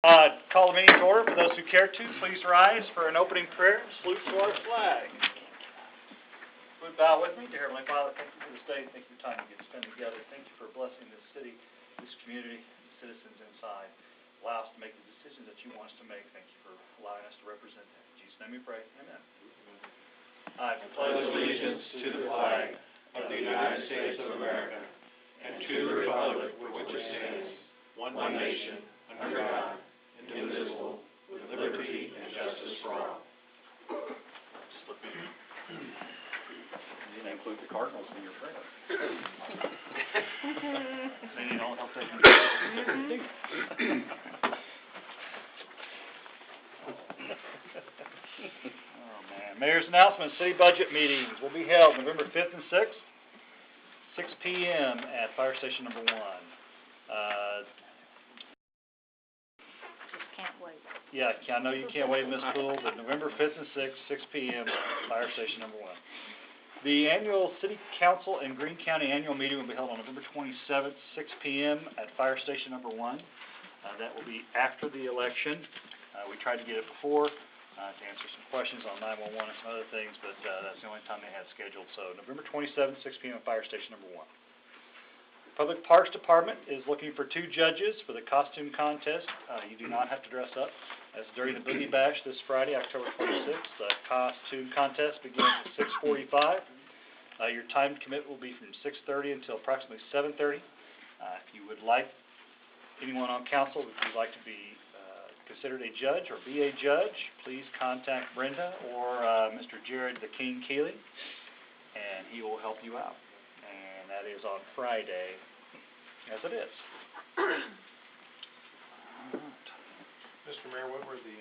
Call the meeting to order. For those who care to, please rise for an opening prayer and salute to our flag. Would bow with me. Dear Heavenly Father, thank you for this day. Thank you for the time we get to spend together. Thank you for blessing this city, this community, the citizens inside. Allow us to make the decisions that you want us to make. Thank you for allowing us to represent that. In Jesus' name we pray. Amen. I pledge allegiance to the flag of the United States of America and to the republic for which it stands, one nation, under God, indivisible, with liberty and justice for all. You didn't include the Cardinals in your prayer. They need all help they can get. Oh, man. Mayor's announcement. City budget meetings will be held November 5th and 6th, 6 p.m. at Fire Station Number 1. Can't wait. Yeah, I know you can't wait, Ms. Poole, but November 5th and 6th, 6 p.m., Fire Station Number 1. The annual City Council and Greene County Annual Meeting will be held on November 27th, 6 p.m. at Fire Station Number 1. That will be after the election. We tried to get it before to answer some questions on 911 and some other things, but that's the only time they had scheduled. So November 27th, 6 p.m. at Fire Station Number 1. Public Parks Department is looking for 2 judges for the costume contest. You do not have to dress up. That's during the Boogie Bash this Friday, October 26th. The costume contest begins at 6:45. Your time commit will be from 6:30 until approximately 7:30. If you would like anyone on council, if you'd like to be considered a judge or be a judge, please contact Brenda or Mr. Jared the King Keeley, and he will help you out. And that is on Friday, as it is. Mr. Mayor, what were the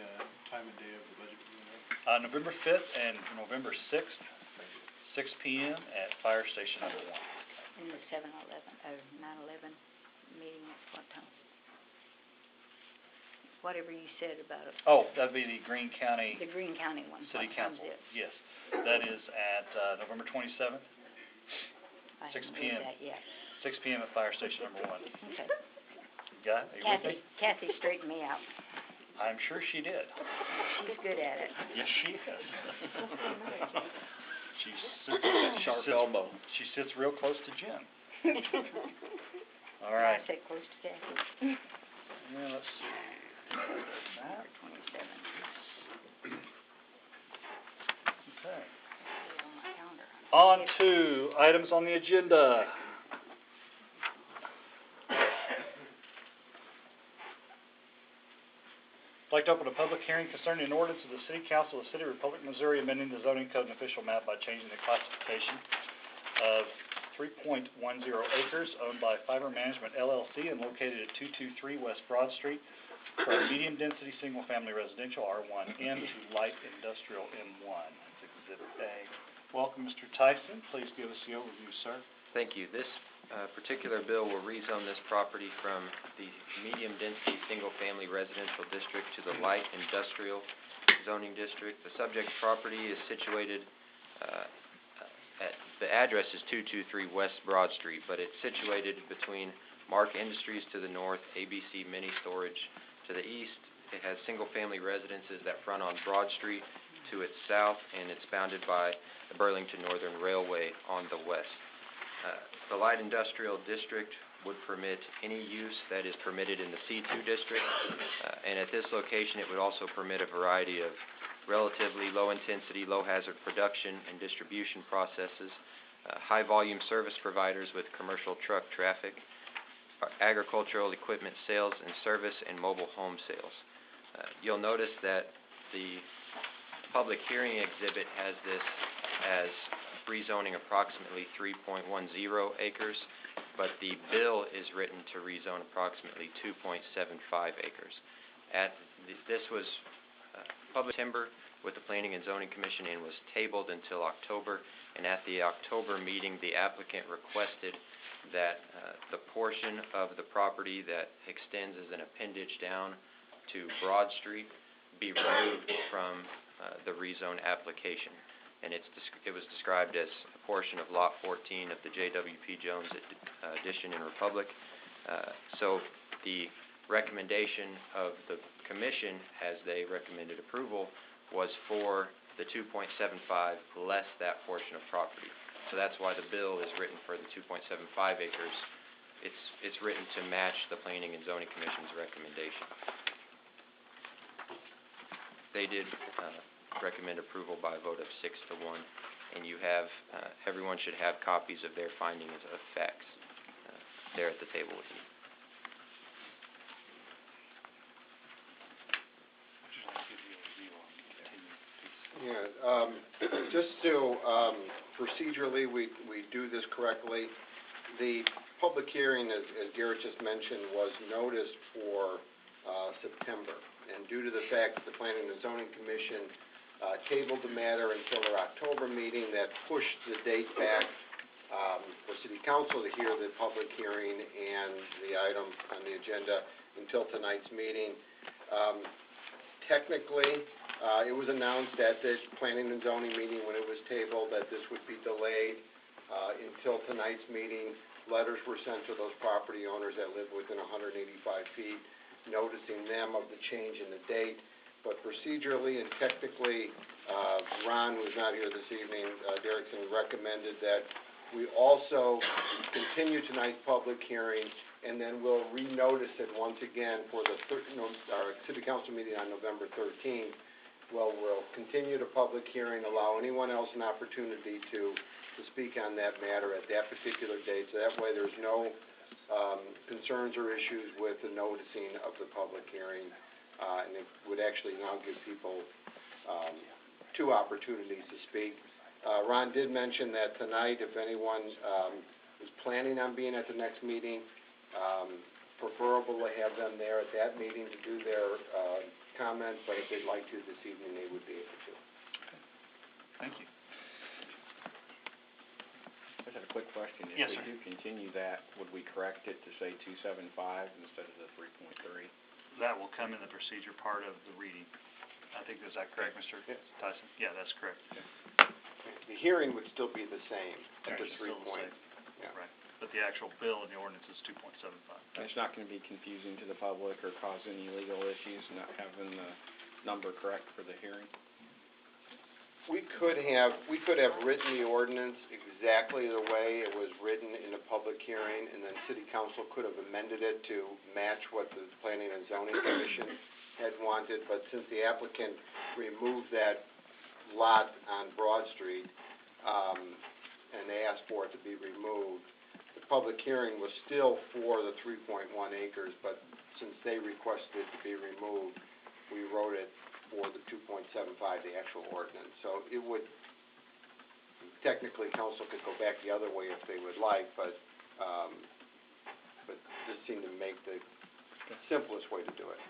time and day of the budget meeting? November 5th and November 6th, 6 p.m. at Fire Station Number 1. And the 9/11 meeting at what time? Whatever you said about it. Oh, that'd be the Greene County. The Greene County one. City Council. Yes, that is at November 27th. 6 p.m. 6 p.m. at Fire Station Number 1. Okay. Got it? Are you with me? Kathy straightened me out. I'm sure she did. She's good at it. Yes, she is. Sharp elbow. She sits real close to Jim. All right. I sit close to Kathy. Yeah, let's see. November 27th. Okay. On my calendar. On to items on the agenda. I'd like to open a public hearing concerning an ordinance of the City Council of the City of Republic, Missouri, amending the zoning code and official map by changing the classification of 3.10 acres owned by Fiber Management LLC and located at 223 West Broad Street from medium-density single-family residential R1M to light industrial M1. That's Exhibit A. Welcome, Mr. Tyson. Please give us the overview, sir. Thank you. This particular bill will rezone this property from the medium-density single-family residential district to the light industrial zoning district. The subject property is situated the address is 223 West Broad Street, but it's situated between Mark Industries to the north, ABC Mini Storage to the east. It has single-family residences that front on Broad Street to its south, and it's bounded by the Burlington Northern Railway on the west. The light industrial district would permit any use that is permitted in the C2 district, and at this location it would also permit a variety of relatively low-intensity, low-hazard production and distribution processes, high-volume service providers with commercial truck traffic, agricultural equipment sales and service, and mobile home sales. You'll notice that the public hearing exhibit has this as rezoning approximately 3.10 acres, but the bill is written to rezone approximately 2.75 acres. This was public timber with the Planning and Zoning Commission and was tabled until October, and at the October meeting the applicant requested that the portion of the property that extends as an appendage down to Broad Street be removed from the rezone application. And it was described as a portion of Lot 14 of the J.W.P. Jones addition in Republic. So the recommendation of the commission, as they recommended approval, was for the 2.75 less that portion of property. So that's why the bill is written for the 2.75 acres. It's written to match the Planning and Zoning Commission's recommendation. They did recommend approval by a vote of 6-1, and you have, everyone should have copies of their findings of facts there at the table with you. Yeah, just to, procedurally, we do this correctly. The public hearing, as Garrett just mentioned, was noticed for September. And due to the fact that the Planning and Zoning Commission tabled the matter until their October meeting, that pushed the date back for City Council to hear the public hearing and the item on the agenda until tonight's meeting. Technically, it was announced at the Planning and Zoning meeting when it was tabled that this would be delayed until tonight's meeting. Letters were sent to those property owners that live within 185 feet, noticing them of the change in the date. But procedurally and technically, Ron, who's not here this evening, Derrickson recommended that we also continue tonight's public hearing, and then we'll renotice it once again for the our City Council meeting on November 13th. Well, we'll continue the public hearing, allow anyone else an opportunity to speak on that matter at that particular date. So that way there's no concerns or issues with the noticing of the public hearing. And it would actually now give people 2 opportunities to speak. Ron did mention that tonight, if anyone is planning on being at the next meeting, preferable to have them there at that meeting to do their comments, but if they'd like to this evening, they would be able to. Thank you. I just had a quick question. Yes, sir. If we do continue that, would we correct it to say 275 instead of the 3.3? That will come in the procedure part of the reading. I think, is that correct, Mr. Yes. Tyson? Yeah, that's correct. The hearing would still be the same at the It's 3 still the point. same. Yeah. Right. But the actual bill in the ordinance is 2.75. And it's not going to be confusing to the public or cause any legal issues not having the number correct for the hearing? We could have written the ordinance exactly the way it was written in the public hearing, and then City Council could have amended it to match what the Planning and Zoning Commission had wanted, but since the applicant removed that lot on Broad Street, and they asked for it to be removed, the public hearing was still for the 3.1 acres, but since they requested it to be removed, we wrote it for the 2.75, the actual ordinance. So it would, technically, council could go back the other way if they would like, but this seemed to make the simplest way to do it.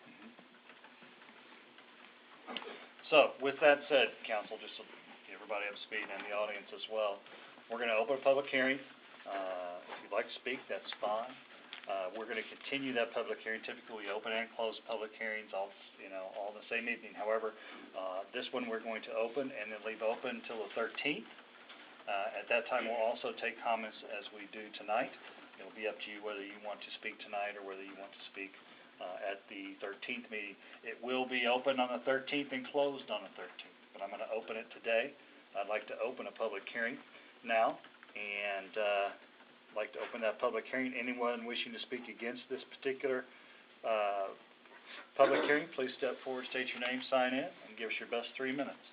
So, with that said, council, just so everybody up to speed and the audience as well, we're going to open a public hearing. If you'd like to speak, that's fine. We're going to continue that public hearing. Typically, we open and close public hearings all the same evening. However, this one we're going to open and then leave open until the 13th. At that time, we'll also take comments as we do tonight. It'll be up to you whether you want to speak tonight or whether you want to speak at the 13th meeting. It will be open on the 13th and closed on the 13th, but I'm going to open it today. I'd like to open a public hearing now, and I'd like to open that public hearing. Anyone wishing to speak against this particular public hearing, please step forward, state your name, sign in, and give us your best 3 minutes.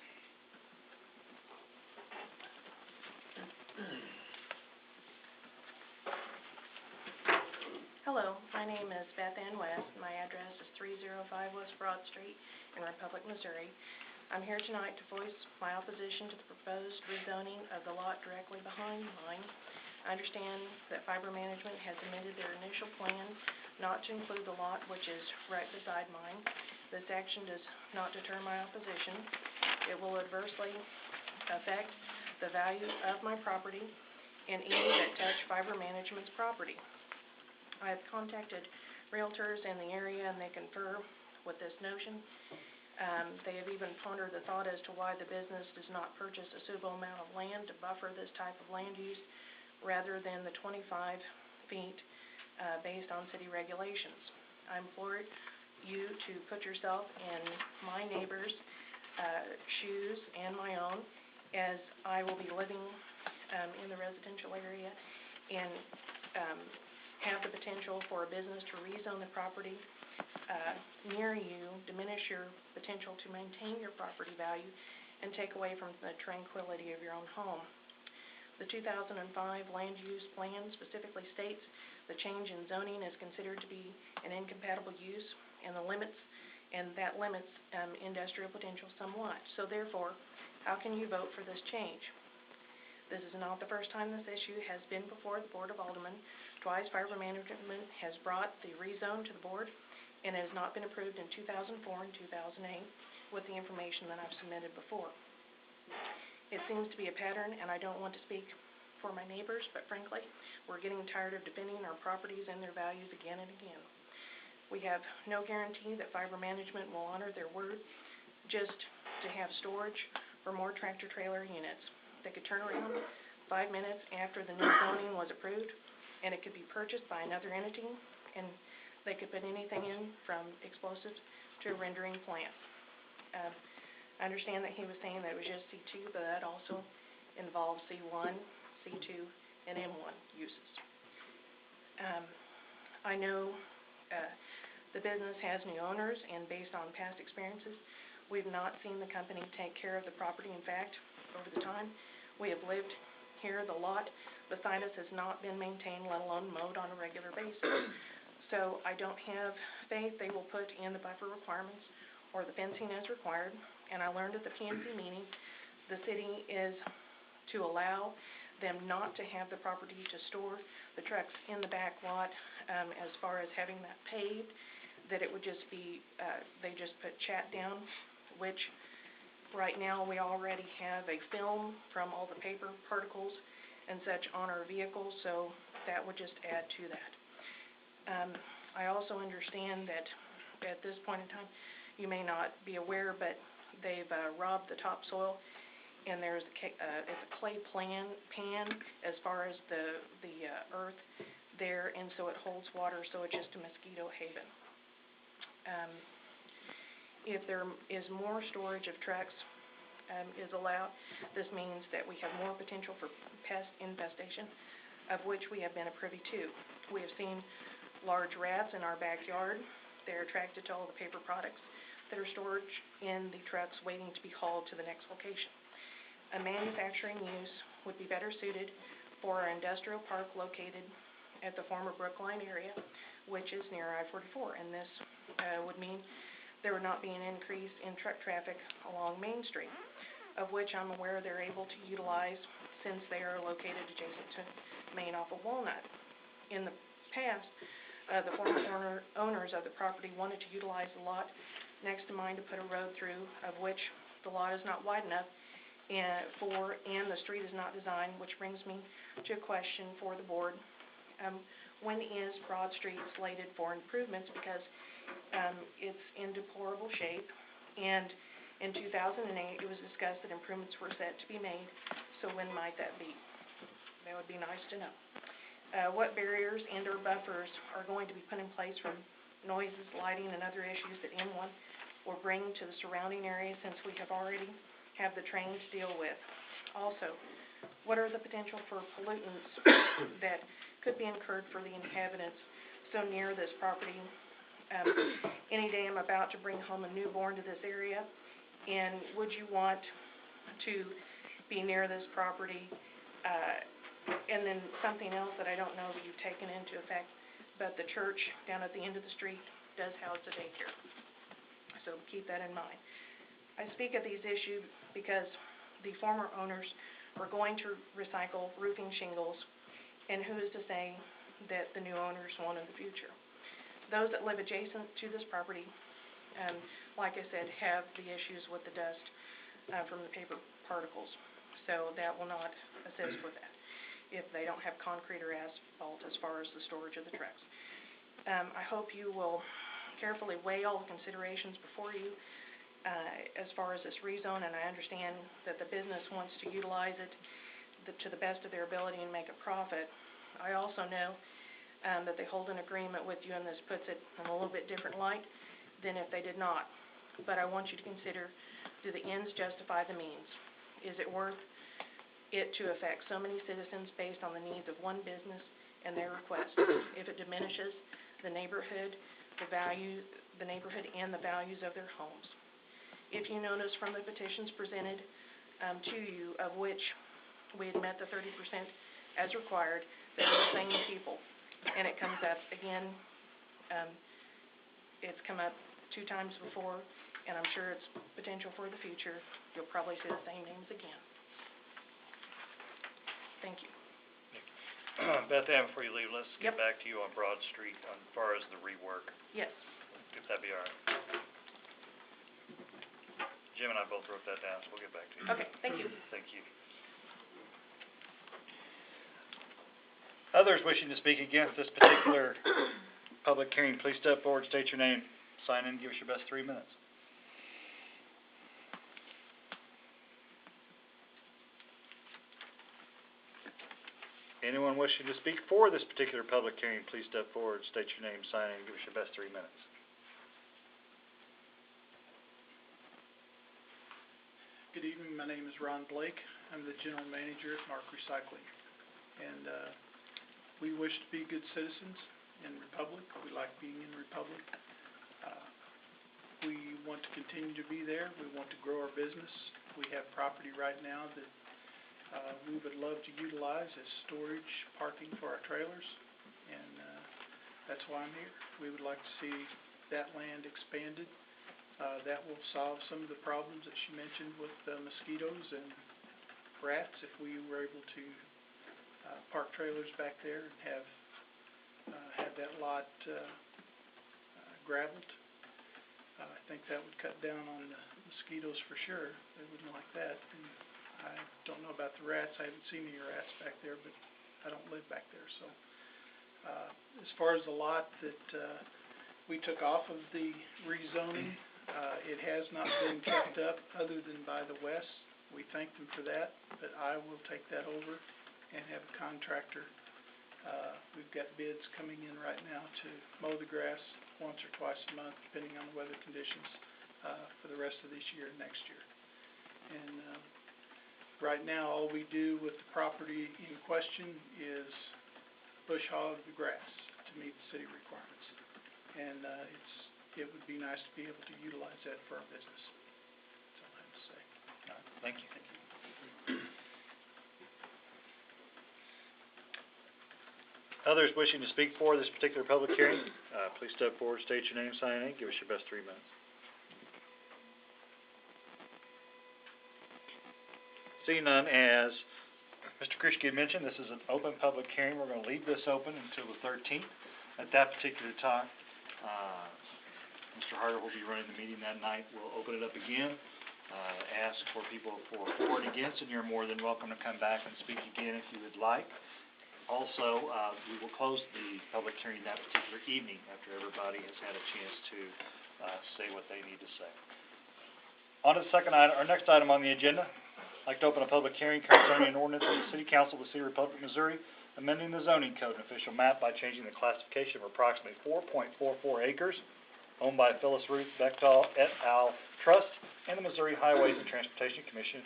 Hello, my name is Beth Ann West. My address is 305 West Broad Street in Republic, Missouri. I'm here tonight to voice my opposition to the proposed rezoning of the lot directly behind mine. I understand that Fiber Management has amended their initial plan not to include the lot which is right beside mine. This action does not deter my opposition. It will adversely affect the value of my property and any that touch Fiber Management's property. I have contacted realtors in the area and they concur with this notion. They have even pondered the thought as to why the business does not purchase a suitable amount of land to buffer this type of land use rather than the 25 feet based on city regulations. I implore you to put yourself in my neighbor's shoes and my own, as I will be living in the residential area and have the potential for a business to rezone the property near you, diminish your potential to maintain your property value, and take away from the tranquility of your own home. The 2005 land use plan specifically states the change in zoning is considered to be an incompatible use, and that limits industrial potential somewhat. So therefore, how can you vote for this change? This is not the first time this issue has been before the Board of Aldermen. Twice Fiber Management has brought the rezone to the board, and it has not been approved in 2004 and 2008 with the information that I've submitted before. It seems to be a pattern, and I don't want to speak for my neighbors, but frankly, we're getting tired of defending our properties and their values again and again. We have no guarantee that Fiber Management will honor their word just to have storage for more tractor-trailer units. They could turn around 5 minutes after the new zoning was approved, and it could be purchased by another entity, and they could put anything in from explosives to a rendering plant. I understand that he was saying that it was just C2, but that also involves C1, C2, and M1 uses. I know the business has new owners, and based on past experiences, we've not seen the company take care of the property. In fact, over the time we have lived here, the lot beside us has not been maintained, let alone mowed on a regular basis. So I don't have faith they will put in the buffer requirements or the fencing as required. And I learned at the PNC meeting, the city is to allow them not to have the property to store the trucks in the back lot, as far as having that paved, that it would just be, they just put chat down, which right now we already have a film from all the paper particles and such on our vehicles, so that would just add to that. I also understand that at this point in time, you may not be aware, but they've robbed the topsoil, and there's it's a clay pan as far as the earth there, and so it holds water, so it's just a mosquito haven. If there is more storage of trucks is allowed, this means that we have more potential for pest infestation, of which we have been a privy to. We have seen large rats in our backyard. They're attracted to all the paper products that are stored in the trucks waiting to be hauled to the next location. A manufacturing use would be better suited for our industrial park located at the former Brookline area, which is near I-44, and this would mean there would not be an increase in truck traffic along Main Street, of which I'm aware they're able to utilize since they are located adjacent to Main off of Walnut. In the past, the former owners of the property wanted to utilize the lot next to mine to put a road through, of which the lot is not wide enough and the street is not designed, which brings me to a question for the board. When is Broad Street slated for improvements? Because it's in deplorable shape, and in 2008 it was discussed that improvements were set to be made, so when might that be? That would be nice to know. What barriers and or buffers are going to be put in place from noises, lighting, and other issues that M1 will bring to the surrounding area, since we have already have the train to deal with? Also, what are the potential for pollutants that could be incurred for the inhabitants so near this property? Any day I'm about to bring home a newborn to this area, and would you want to be near this property? And then something else that I don't know that you've taken into effect, but the church down at the end of the street does house a daycare, so keep that in mind. I speak of these issues because the former owners were going to recycle roofing shingles, and who is to say that the new owners won't in the future? Those that live adjacent to this property, like I said, have the issues with the dust from the paper particles, so that will not assist with that if they don't have concrete or asphalt as far as the storage of the trucks. I hope you will carefully weigh all the considerations before you as far as this rezone, and I understand that the business wants to utilize it to the best of their ability and make a profit. I also know that they hold an agreement with you, and this puts it in a little bit different light than if they did not. But I want you to consider, do the ends justify the means? Is it worth it to affect so many citizens based on the needs of one business and their requests? If it diminishes the neighborhood, the neighborhood and the values of their homes. If you notice from the petitions presented to you, of which we had met the 30% as required, they're the same people. And it comes up again, it's come up 2 times before, and I'm sure it's potential for the future. You'll probably see the same names again. Thank you. Beth Ann, before you leave, let's get Yep. back to you on Broad Street as far as the rework, Yes. if that'd be all right. Jim and I both wrote that down, so we'll get back to you. Okay, thank you. Thank you. Others wishing to speak against this particular public hearing, please step forward, state your name, sign in, give us your best 3 minutes. Anyone wishing to speak for this particular public hearing, please step forward, state your name, sign in, give us your best 3 minutes. Good evening, my name is Ron Blake. I'm the general manager at Mark Recycling. And we wish to be good citizens in Republic. We like being in Republic. We want to continue to be there. We want to grow our business. We have property right now that we would love to utilize as storage, parking for our trailers. And that's why I'm here. We would like to see that land expanded. That will solve some of the problems that she mentioned with mosquitoes and rats if we were able to park trailers back there and have that lot gravelled. I think that would cut down on the mosquitoes for sure. They wouldn't like that. And I don't know about the rats. I haven't seen any rats back there, but I don't live back there. So as far as the lot that we took off of the rezoning, it has not been kept up other than by the west. We thank them for that, but I will take that over and have a contractor. We've got bids coming in right now to mow the grass once or twice a month, depending on the weather conditions, for the rest of this year and next year. And right now, all we do with the property in question is bush hog the grass to meet the city requirements. And it would be nice to be able to utilize that for our business. That's all I have to say. All right, thank you. Others wishing to speak for this particular public hearing, please step forward, state your name, sign in, give us your best 3 minutes. Seeing none, as Mr. Krischke had mentioned, this is an open public hearing. We're going to leave this open until the 13th. At that particular time, Mr. Harder will be running the meeting that night. We'll open it up again, ask for people for and against, and you're more than welcome to come back and speak again if you would like. Also, we will close the public hearing that particular evening after everybody has had a chance to say what they need to say. On to the second item, our next item on the agenda. I'd like to open a public hearing concerning an ordinance of the City Council of the City of Republic, Missouri, amending the zoning code and official map by changing the classification of approximately 4.44 acres owned by Phyllis Ruth Bechtel et al. Trust and the Missouri Highways and Transportation Commission,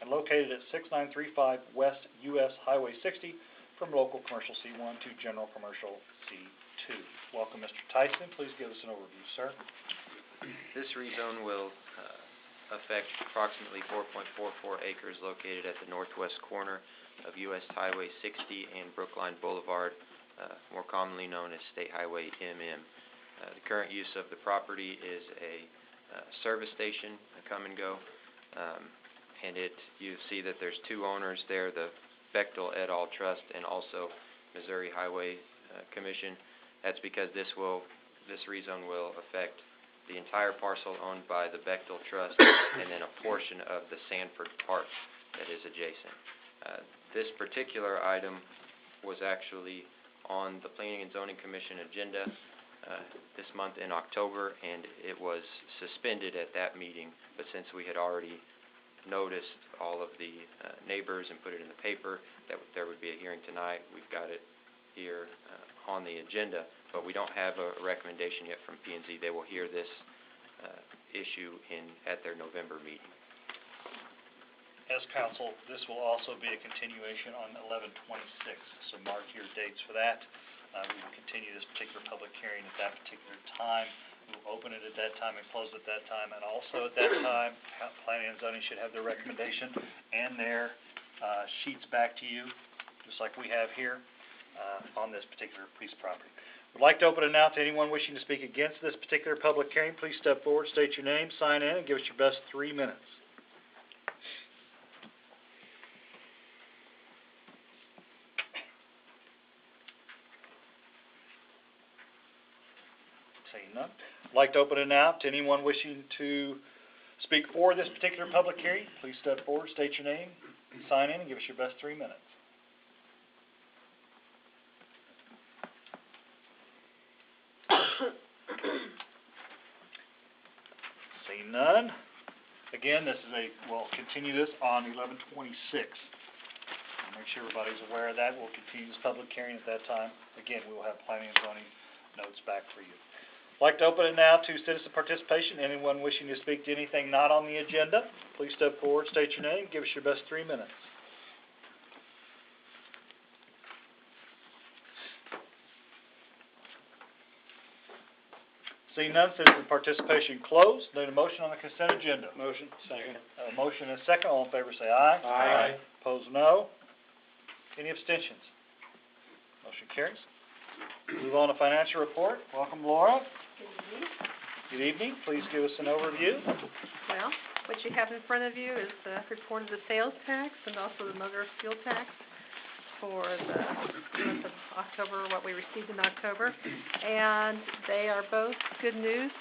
and located at 6935 West US Highway 60 from local commercial C1 to general commercial C2. Welcome, Mr. Tyson. Please give us an overview, sir. This rezone will affect approximately 4.44 acres located at the northwest corner of US Highway 60 and Brookline Boulevard, more commonly known as State Highway MM. The current use of the property is a service station, a come and go, and you see that there's 2 owners there, the Bechtel et al. Trust and also Missouri Highway Commission. That's because this rezone will affect the entire parcel owned by the Bechtel Trust and then a portion of the Sanford Park that is adjacent. This particular item was actually on the Planning and Zoning Commission agenda this month in October, and it was suspended at that meeting, but since we had already noticed all of the neighbors and put it in the paper that there would be a hearing tonight, we've got it here on the agenda, but we don't have a recommendation yet from P&Z. They will hear this issue at their November meeting. As council, this will also be a continuation on 11/26, so mark your dates for that. We will continue this particular public hearing at that particular time. We will open it at that time and close at that time, and also at that time, Planning and Zoning should have their recommendation and their sheets back to you, just like we have here, on this particular piece of property. Would like to open it now to anyone wishing to speak against this particular public hearing. Please step forward, state your name, sign in, and give us your best 3 minutes. Seeing none. I'd like to open it now to anyone wishing to speak for this particular public hearing. Please step forward, state your name, sign in, and give us your best 3 minutes. Seeing none. Again, we'll continue this on 11/26. Make sure everybody's aware of that. We'll continue this public hearing at that time. Again, we will have Planning and Zoning notes back for you. I'd like to open it now to citizen participation. Anyone wishing to speak to anything not on the agenda, please step forward, state your name, give us your best 3 minutes. Seeing none, citizen participation closed. Need a motion on the consent agenda. Motion. Second. A motion and a second. All in favor say aye. Aye. Opposed, no. Any abstentions? Motion carries. Move on to financial report. Welcome, Laura. Good evening. Please give us an overview. Well, what you have in front of you is the report of the sales tax and also the motor fuel tax for the month of October, what we received in October. And they are both good news,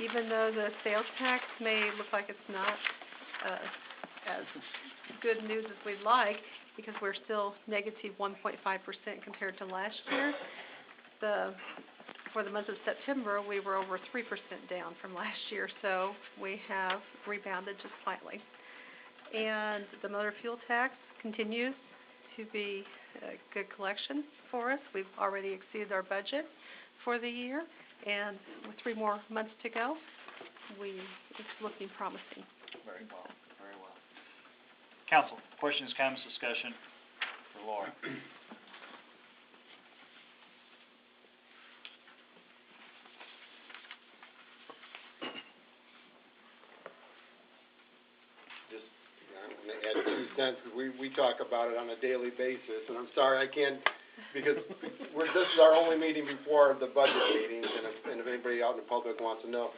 even though the sales tax may look like it's not as good news as we'd like, because we're still negative 1.5% compared to last year. For the month of September, we were over 3% down from last year, so we have rebounded just slightly. And the motor fuel tax continues to be a good collection for us. We've already exceeded our budget for the year, and with 3 more months to go, it's looking promising. Very well, very well. Council, questions, comments, discussion for Laura. Just, I'm going to add 2 cents, because we talk about it on a daily basis, and I'm sorry I can't, because this is our only meeting before the budget meetings, and if anybody out in the public wants to know,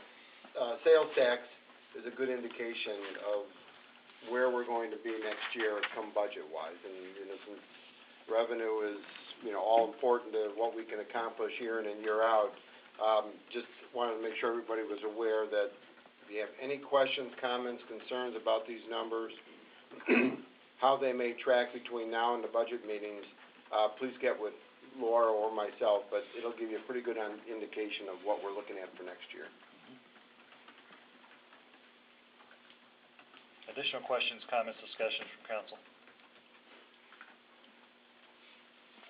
sales tax is a good indication of where we're going to be next year come budget-wise. And since revenue is, all important to what we can accomplish year in and year out, just wanted to make sure everybody was aware that if you have any questions, comments, concerns about these numbers, how they may track between now and the budget meetings, please get with Laura or myself, but it'll give you a pretty good indication of what we're looking at for next year. Additional questions, comments, discussions from council?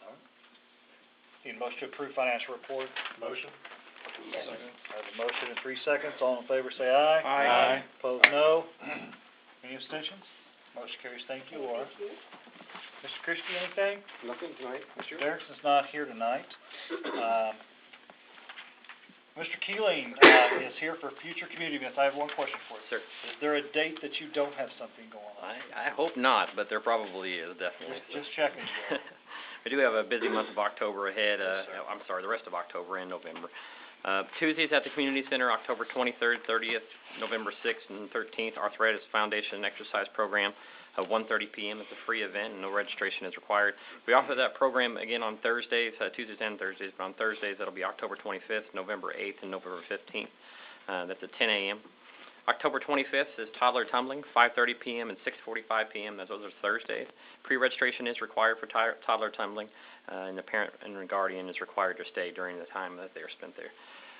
All right. Need a motion to approve financial report? Motion. Second. I have a motion in 3 seconds. All in favor say aye. Aye. Opposed, no. Any abstentions? Motion carries. Thank you, Laura. Mr. Christie, anything? Nothing tonight, Mr. Derrickson's not here tonight. Mr. Keeling is here for future community events. I have one question for you. Sir. Is there a date that you don't have something going on? I hope not, but there probably is, definitely. Just checking. We do have a busy month of October ahead, Yes, sir. I'm sorry, the rest of October and November. Tuesdays at the Community Center, October 23rd, 30th, November 6th, and 13th, Arthritis Foundation Exercise Program, 1:30 p.m. It's a free event, and no registration is required. We offer that program again on Thursdays, Tuesdays and Thursdays, but on Thursdays that'll be October 25th, November 8th, and November 15th. That's at 10 a.m. October 25th is Toddler Tumbling, 5:30 p.m. and 6:45 p.m. Those are Thursdays. Pre-registration is required for toddler tumbling, and the parent and guardian is required to stay during the time that they are spent there.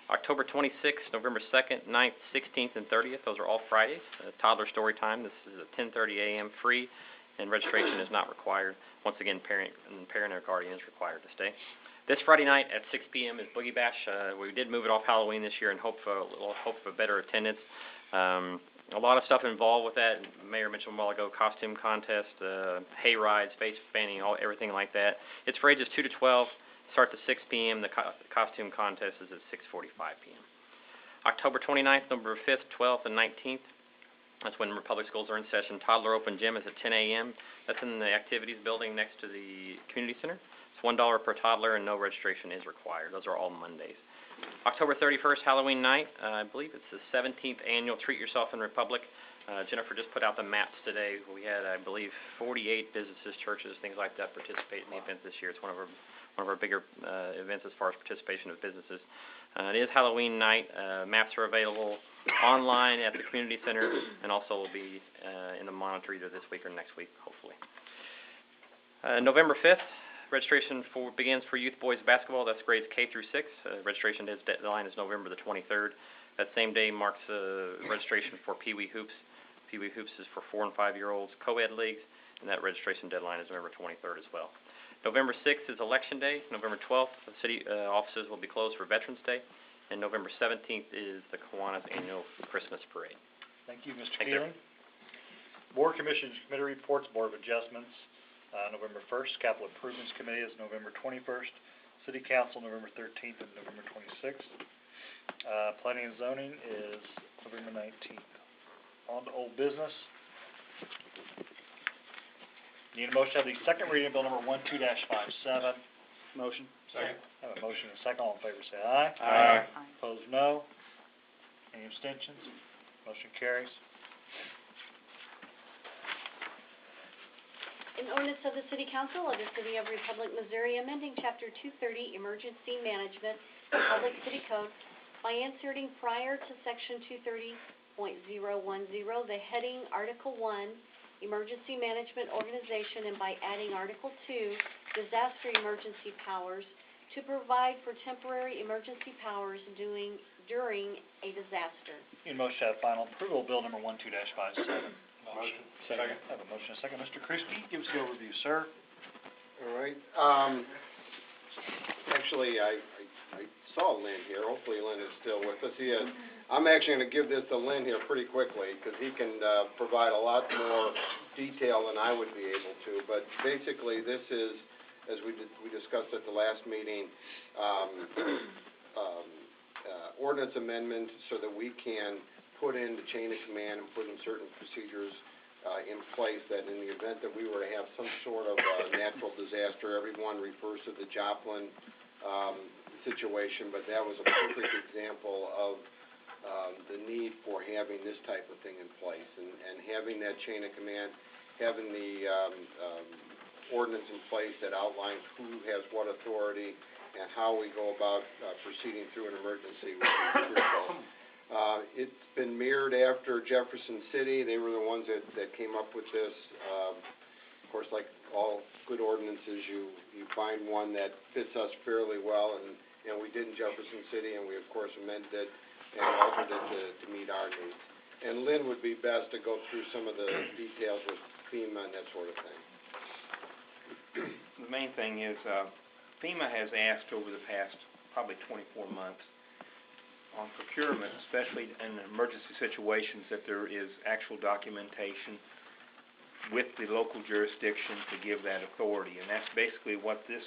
October 26th, November 2nd, 9th, 16th, and 30th, those are all Fridays. Toddler Story Time, this is at 10:30 a.m. free, and registration is not required. Once again, parent or guardian is required to stay. This Friday night at 6 p.m. is Boogie Bash. We did move it off Halloween this year and hope for better attendance. A lot of stuff involved with that. Mayor mentioned a while ago, costume contest, hay rides, face painting, everything like that. It's for ages 2 to 12. Starts at 6 p.m. The costume contest is at 6:45 p.m. October 29th, November 5th, 12th, and 19th. That's when Republic Schools are in session. Toddler Open Gym is at 10 a.m. That's in the activities building next to the community center. It's $1 per toddler and no registration is required. Those are all Mondays. October 31st, Halloween night. I believe it's the 17th annual Treat Yourself in Republic. Jennifer just put out the maps today. We had, I believe, 48 businesses, churches, things like that participate in the event this year. It's one of our bigger events as far as participation of businesses. It is Halloween night. Maps are available online at the community center and also will be in the monitor either this week or next week, hopefully. November 5th, registration begins for youth boys basketball. That's grades K through 6. Registration deadline is November the 23rd. That same day marks registration for Pee Wee Hoops. Pee Wee Hoops is for 4 and 5-year-olds co-ed leagues, and that registration deadline is November 23rd as well. November 6th is Election Day. November 12th, the city offices will be closed for Veterans Day. And November 17th is the Kiwanis Annual Christmas Parade. Thank you, Mr. Thank you. Keeling. Board Commissions Committee Reports, Board of Adjustments, November 1st. Capital Improvements Committee is November 21st. City Council, November 13th and November 26th. Planning and Zoning is November 19th. On to old business. Need a motion to have the second reading of Bill number 12-57. Motion. Second. Have a motion and a second. All in favor say aye. Aye. Opposed, no. Any abstentions? Motion carries. An ordinance of the City Council of the City of Republic, Missouri, amending Chapter 230, Emergency Management, of Public City Code by inserting prior to Section 230.010, the heading Article 1, Emergency Management Organization, and by adding Article 2, Disaster Emergency Powers, to provide for temporary emergency powers during a disaster. Need a motion to have final approval of Bill number 12-57. Motion. Second. Have a motion and a second. Mr. Christie, give us the overview, sir. All right. Actually, I saw Lynn here. Hopefully Lynn is still with us. He is. I'm actually going to give this to Lynn here pretty quickly because he can provide a lot more detail than I would be able to. But basically, this is, as we discussed at the last meeting, ordinance amendment so that we can put in the chain of command and put in certain procedures in place that in the event that we were to have some sort of natural disaster, everyone refers to the Joplin situation, but that was a perfect example of the need for having this type of thing in place and having that chain of command, having the ordinance in place that outlines who has what authority and how we go about proceeding through an emergency would be critical. It's been mirrored after Jefferson City. They were the ones that came up with this. Of course, like all good ordinances, you find one that fits us fairly well, and we did in Jefferson City, and we, of course, amended it and altered it to meet our needs. And Lynn would be best to go through some of the details with FEMA and that sort of thing. The main thing is FEMA has asked over the past probably 24 months on procurement, especially in emergency situations, that there is actual documentation with the local jurisdiction to give that authority. And that's basically what this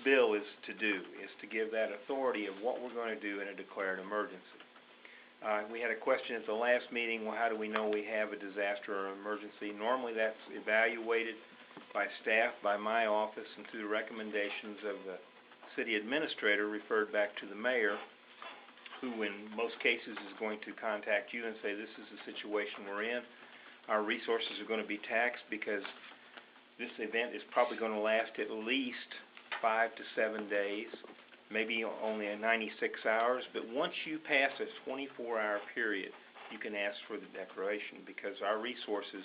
bill is to do, is to give that authority of what we're going to do in a declared emergency. We had a question at the last meeting, well, how do we know we have a disaster or emergency? Normally that's evaluated by staff, by my office, and through the recommendations of the city administrator referred back to the mayor, who in most cases is going to contact you and say, this is the situation we're in. Our resources are going to be taxed because this event is probably going to last at least 5 to 7 days, maybe only 96 hours. But once you pass a 24-hour period, you can ask for the declaration because our resources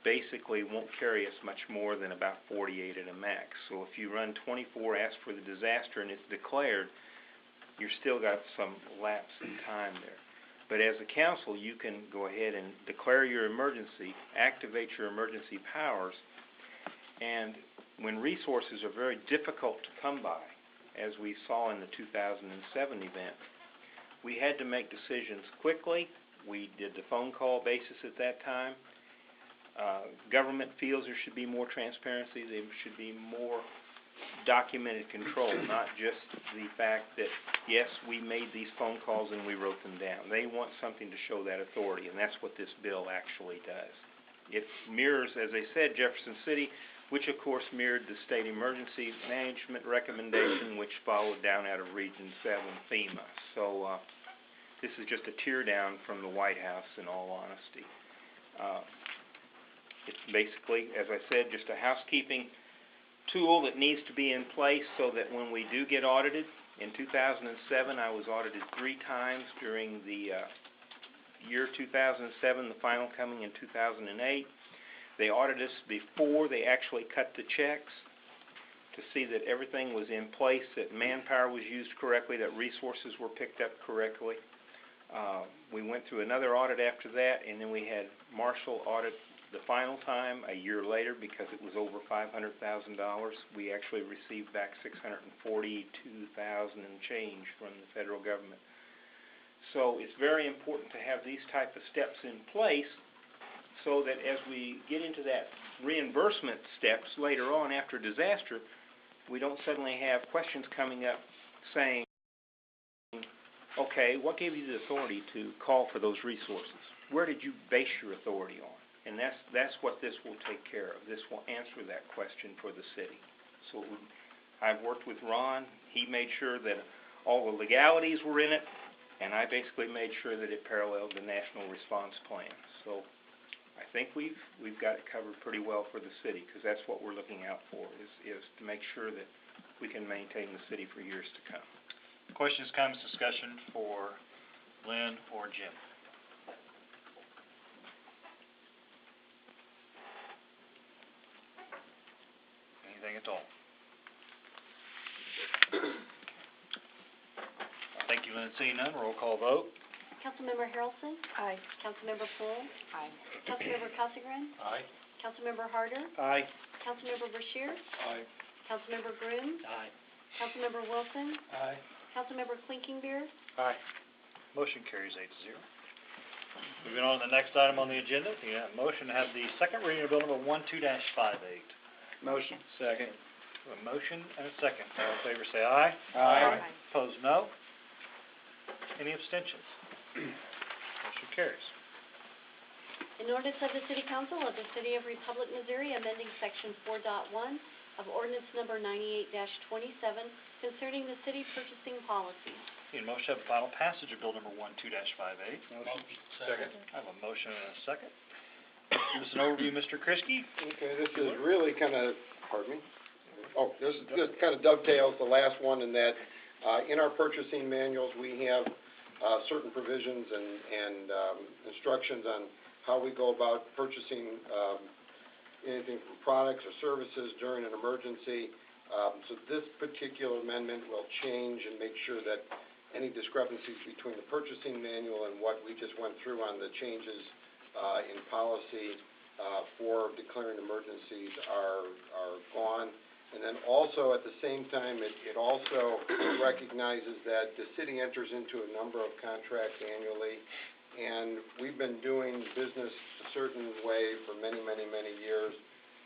basically won't carry us much more than about 48 at a max. So if you run 24, ask for the disaster, and it's declared, you've still got some lapse in time there. But as a council, you can go ahead and declare your emergency, activate your emergency powers, and when resources are very difficult to come by, as we saw in the 2007 event, we had to make decisions quickly. We did the phone call basis at that time. Government feels there should be more transparency, there should be more documented control, not just the fact that, yes, we made these phone calls and we wrote them down. They want something to show that authority, and that's what this bill actually does. It mirrors, as I said, Jefferson City, which of course mirrored the state emergency management recommendation, which followed down out of Region 7 FEMA. So this is just a tear down from the White House, in all honesty. It's basically, as I said, just a housekeeping tool that needs to be in place so that when we do get audited, in 2007 I was audited 3 times during the year 2007, the final coming in 2008. They audited us before they actually cut the checks to see that everything was in place, that manpower was used correctly, that resources were picked up correctly. We went through another audit after that, and then we had Marshall audit the final time a year later because it was over $500,000. We actually received back $642,000 and change from the federal government. So it's very important to have these type of steps in place so that as we get into that reimbursement steps later on after disaster, we don't suddenly have questions coming up saying, okay, what gave you the authority to call for those resources? Where did you base your authority on? And that's what this will take care of. This will answer that question for the city. So I've worked with Ron. He made sure that all the legalities were in it, and I basically made sure that it paralleled the national response plan. So I think we've got it covered pretty well for the city, because that's what we're looking out for, is to make sure that we can maintain the city for years to come. Questions, comments, discussion for Lynn or Jim? Anything at all? Thank you, Lynn. Seeing none, roll call vote. Councilmember Harrelson? Aye. Councilmember Poole? Aye. Councilmember Casagran? Aye. Councilmember Harder? Aye. Councilmember Bashir? Aye. Councilmember Groom? Aye. Councilmember Wilson? Aye. Councilmember Klinkenbeer? Aye. Motion carries 8-0. Moving on to the next item on the agenda, the motion to have the second reading of bill number 12-58. Motion. Second. A motion and a second. All in favor say aye. Aye. Opposed, no. Any abstentions? Motion carries. An ordinance of the City Council of the City of Republic, Missouri, amending Section 4.1 of Ordinance Number 98-27 concerning the city purchasing policies. Need a motion to have a final passage of bill number 12-58. Motion. Second. I have a motion and a second. Give us an overview, Mr. Kriske. Okay, this is really kind of, pardon me? Oh, this kind of dovetails the last one in that, in our purchasing manuals, we have certain provisions and instructions on how we go about purchasing anything from products or services during an emergency. So this particular amendment will change and make sure that any discrepancies between the purchasing manual and what we just went through on the changes in policy for declaring emergencies are gone. And then also, at the same time, it also recognizes that the city enters into a number of contracts annually, and we've been doing business a certain way for many, many, many years,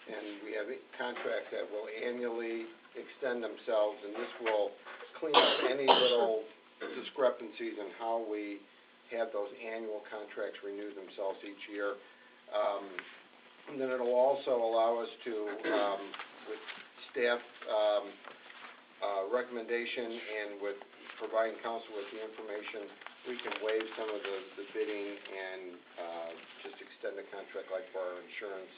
and we have contracts that will annually extend themselves, and this will clean up any little discrepancies in how we have those annual contracts renew themselves each year. And then it'll also allow us to, with staff recommendation and with providing council with the information, we can waive some of the bidding and just extend the contract, like for our insurance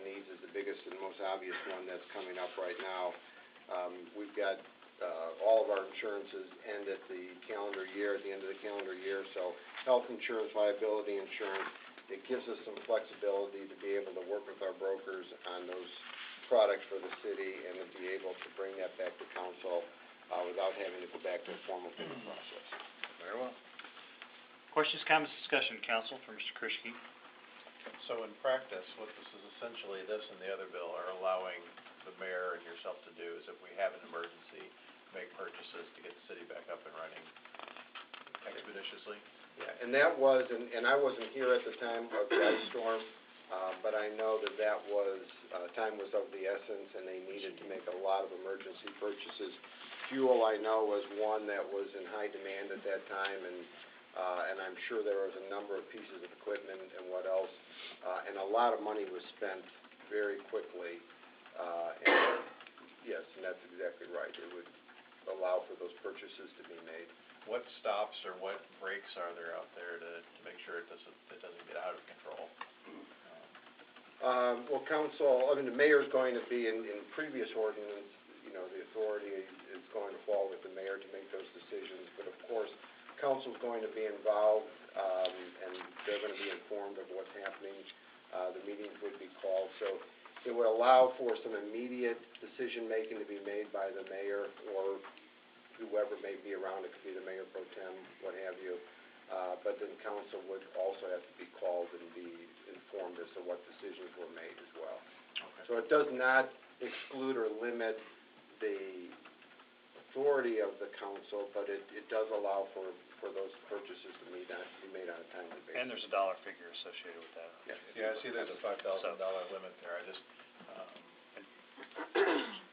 needs is the biggest and most obvious one that's coming up right now. We've got all of our insurances end at the calendar year, at the end of the calendar year, so health insurance, liability insurance, it gives us some flexibility to be able to work with our brokers on those products for the city and to be able to bring that back to council without having to go back to a formal bidding process. Very well. Questions, comments, discussion, council, for Mr. Kriske. So in practice, what this is essentially, this and the other bill are allowing the the mayor and yourself to do is if we have an emergency, make purchases to get the city back up and running expeditiously. Yeah, and that was, and I wasn't here at the time of the ice storm, but I know that was, time was of the essence, and they needed to make a lot of emergency purchases. Fuel, I know, was one that was in high demand at that time, and I'm sure there was a number of pieces of equipment and what else, and a lot of money was spent very quickly, and yes, and that's exactly right. It would allow for those purchases to be made. What stops or what breaks are there out there to make sure it doesn't get out of control? Well, council, I mean, the mayor's going to be in previous ordinance, you know, the authority is going to fall with the mayor to make those decisions, but of course, council's going to be involved, and they're going to be informed of what's happening. The meetings would be called, so it would allow for some immediate decision-making to be made by the mayor or whoever may be around. It could be the mayor pro tem, what have you. But then council would also have to be called and be informed as to what decisions were made as well. Okay. So it does not exclude or limit the authority of the council, but it does allow for those purchases to be made on a timely basis. And there's a dollar figure associated with that. Yes. Yeah, I see there's a $5,000 limit there. I just,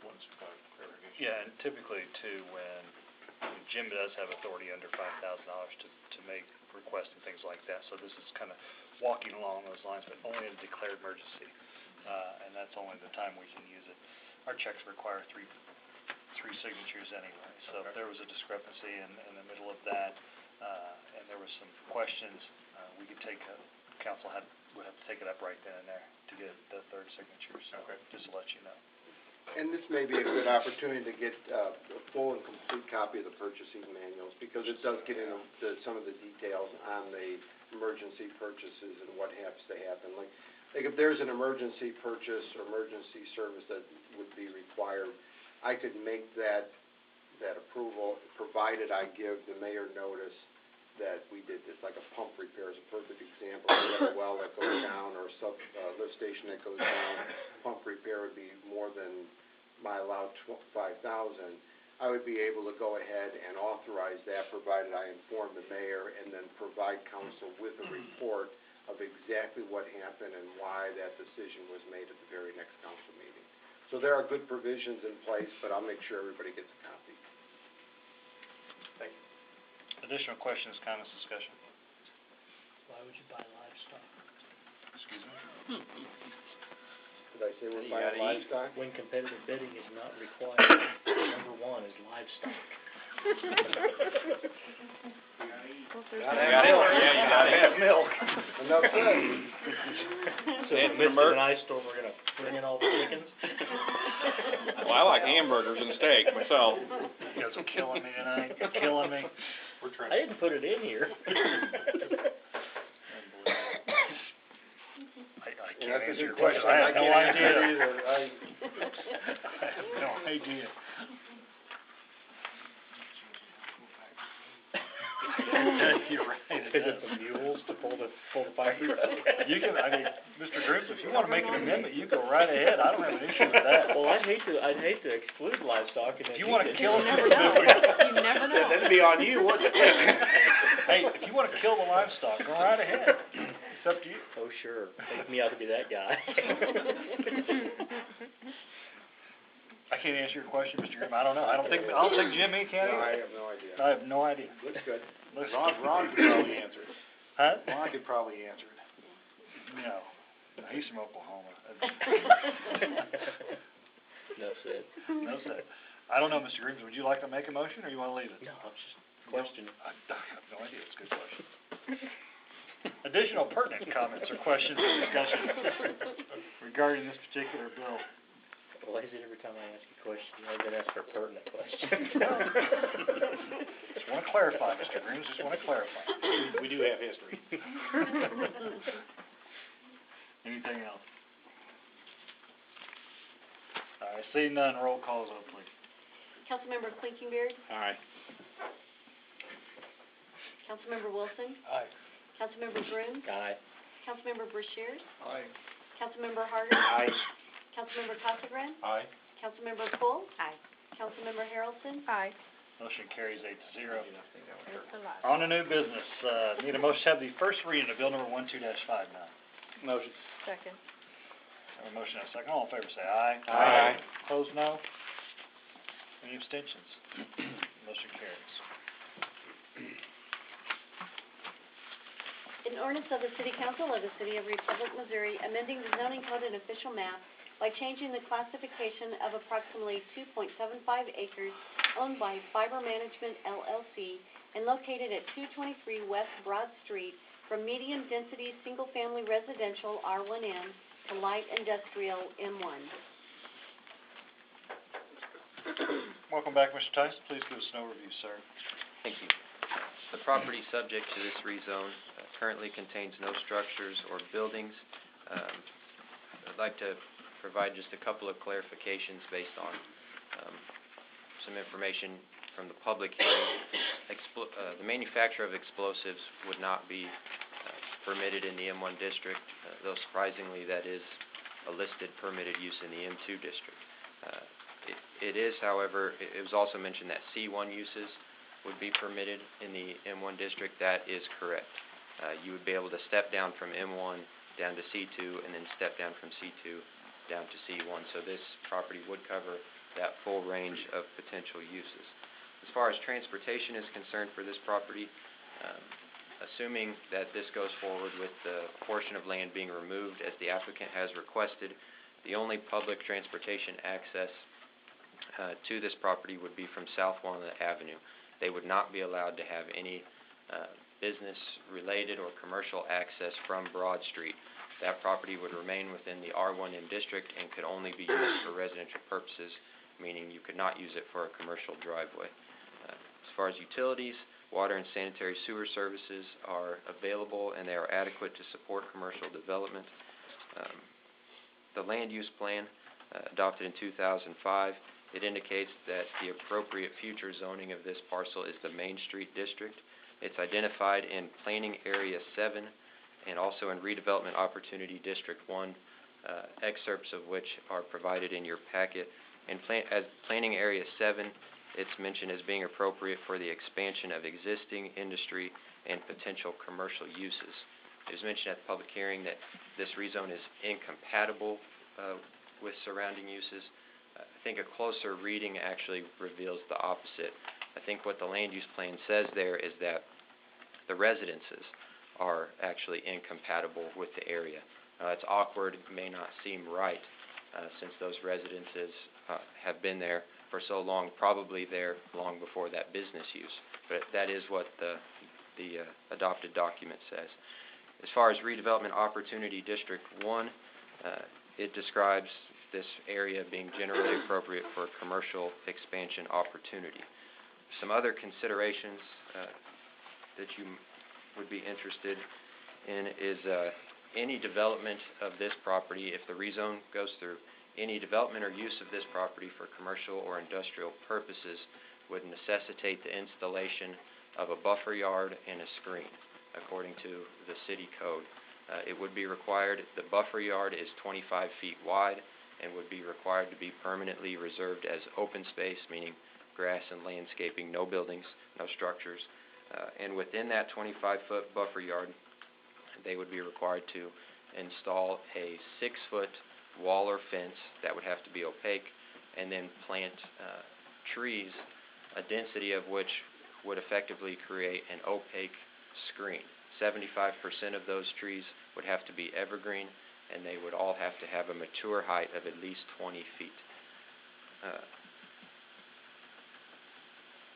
once clarification. Yeah, and typically too, when Jim does have authority under $5,000 to make requests and things like that, so this is kind of walking along those lines, but only in a declared emergency, and that's only the time we can use it. Our checks require three signatures anyway, so if there was a discrepancy in the middle of that, and there was some questions, we could council would have to take it up right then and there to get the third signature, so just to let you know. And this may be a good opportunity to get a full and complete copy of the purchasing manuals, because it does get into some of the details on the emergency purchases and what has to happen. Like if there's an emergency purchase or emergency service that would be required, I could make that approval, provided I give the mayor notice that we did this. Like a pump repair is a perfect example. We have a well that goes down or a lift station that goes down. Pump repair would be more than my allowed $5,000. I would be able to go ahead and authorize that, provided I inform the mayor and then provide council with a report of exactly what happened and why that decision was made at the very next council meeting. So there are good provisions in place, but I'll make sure everybody gets a copy. Thank you. Additional questions, comments, discussion? Why would you buy livestock? Excuse me? Did I say we're buying livestock? When competitive bidding is not required, number one is livestock. Gotta have milk. Yeah, you gotta have milk. Enough said. So in the midst of an ice storm, we're gonna bring in all the chickens? Well, I like hamburgers and steak myself. You guys are killing me tonight, you're killing me. We're trying I didn't put it in here. I And can't that's a answer your good question. question, I have no can't answer it idea. either. I have no idea. You're right. Is it the mules to pull the fiber? You can, I mean, Mr. Groups, if you wanna make an amendment, you go right ahead, I don't have an issue with that. Well, I'd hate to exclude livestock and then. If you wanna kill them, You never know. You never know. That'd be on you, wouldn't it? Hey, if you wanna kill the livestock, go right ahead, it's up to you. Oh, sure, make me out to be that guy. I can't answer your question, Mr. Grimm, I don't know, I don't think Jimmy can No, I either. have no idea. I have no idea. Looks good. Ron could probably answer it. Huh? Ron could probably answer it. No, he's from Oklahoma. No, said. No, sir. I don't know, Mr. Griggs, would you like to make a motion, or you wanna leave it? No, I'm just questioning. I have no idea, it's a good question. Additional pertinent comments or questions or discussion regarding this particular bill? Well, is it every time I ask a question, I'm gonna ask for a pertinent question? Just wanna clarify, Mr. Griggs, just wanna clarify. We do have history. Anything else? All right, seeing none, roll call vote, please. Councilmember Clinkenbeard, Aye. Councilmember Wilson, Aye. Councilmember Groom, Aye. Councilmember Brashears, Aye. Councilmember Harder, Aye. Councilmember Casagran, Aye. Councilmember Poole? Aye. Councilmember Harrelson? Aye. Motion carries 8-0. It's a lot. On to new business, need a motion to have the first reading of bill number 12-59. Motion. Second. Have a motion and a second, all in favor say aye. Aye. Opposed, no. Any abstentions? Motion carries. An ordinance of the City Council of the City of Republic, Missouri, amending the zoning code and official map by changing the classification of approximately 2.75 acres owned by Fiber Management LLC and located at 223 West Broad Street from medium-density single-family residential R1M to light industrial M1. Welcome back, Mr. Tyson, please give us an overview, sir. Thank you. The property subject to this rezone currently contains no structures or buildings. I'd like to provide just a couple of clarifications based on some information from the public hearing. The manufacture of explosives would not be permitted in the M1 district, though surprisingly that is a listed permitted use in the M2 district. It is, however, it was also mentioned that C1 uses would be permitted in the M1 district. That is correct. You would be able to step down from M1 down to C2 and then step down from C2 down to C1. So this property would cover that full range of potential uses. As far as transportation is concerned for this property, assuming that this goes forward with the portion of land being removed as the applicant has requested, the only public transportation access to this property would be from South Walnut Avenue. They would not be allowed to have any business-related or commercial access from Broad Street. That property would remain within the R1M district and could only be used for residential purposes, meaning you could not use it for a commercial driveway. As far as utilities, water and sanitary sewer services are available and they are adequate to support commercial development. The land use plan adopted in 2005, it indicates that the appropriate future zoning of this parcel is the Main Street District. It's identified in Planning Area 7 and also in Redevelopment Opportunity District 1, excerpts of which are provided in your packet. As Planning Area 7, it's mentioned as being appropriate for the expansion of existing industry and potential commercial uses. It was mentioned at the public hearing that this rezone is incompatible with surrounding uses. I think a closer reading actually reveals the opposite. I think what the land use plan says there is that the residences are actually incompatible with the area. It's awkward, it may not seem right, since those residences have been there for so long, probably there long before that business use. But that is what the adopted document says. As far as Redevelopment Opportunity District 1, it describes this area being generally appropriate for commercial expansion opportunity. Some other considerations that you would be interested in is any development of this property, if the rezone goes through, any development or use of this property for commercial or industrial purposes would necessitate the installation of a buffer yard and a screen, according to the city code. It would be required, the buffer yard is 25 feet wide and would be required to be permanently reserved as open space, meaning grass and landscaping, no buildings, no structures. And within that 25-foot buffer yard, they would be required to install a 6-foot wall or fence that would have to be opaque, and then plant trees, a density of which would effectively create an opaque screen. 75% of those trees would have to be evergreen, and they would all have to have a mature height of at least 20 feet.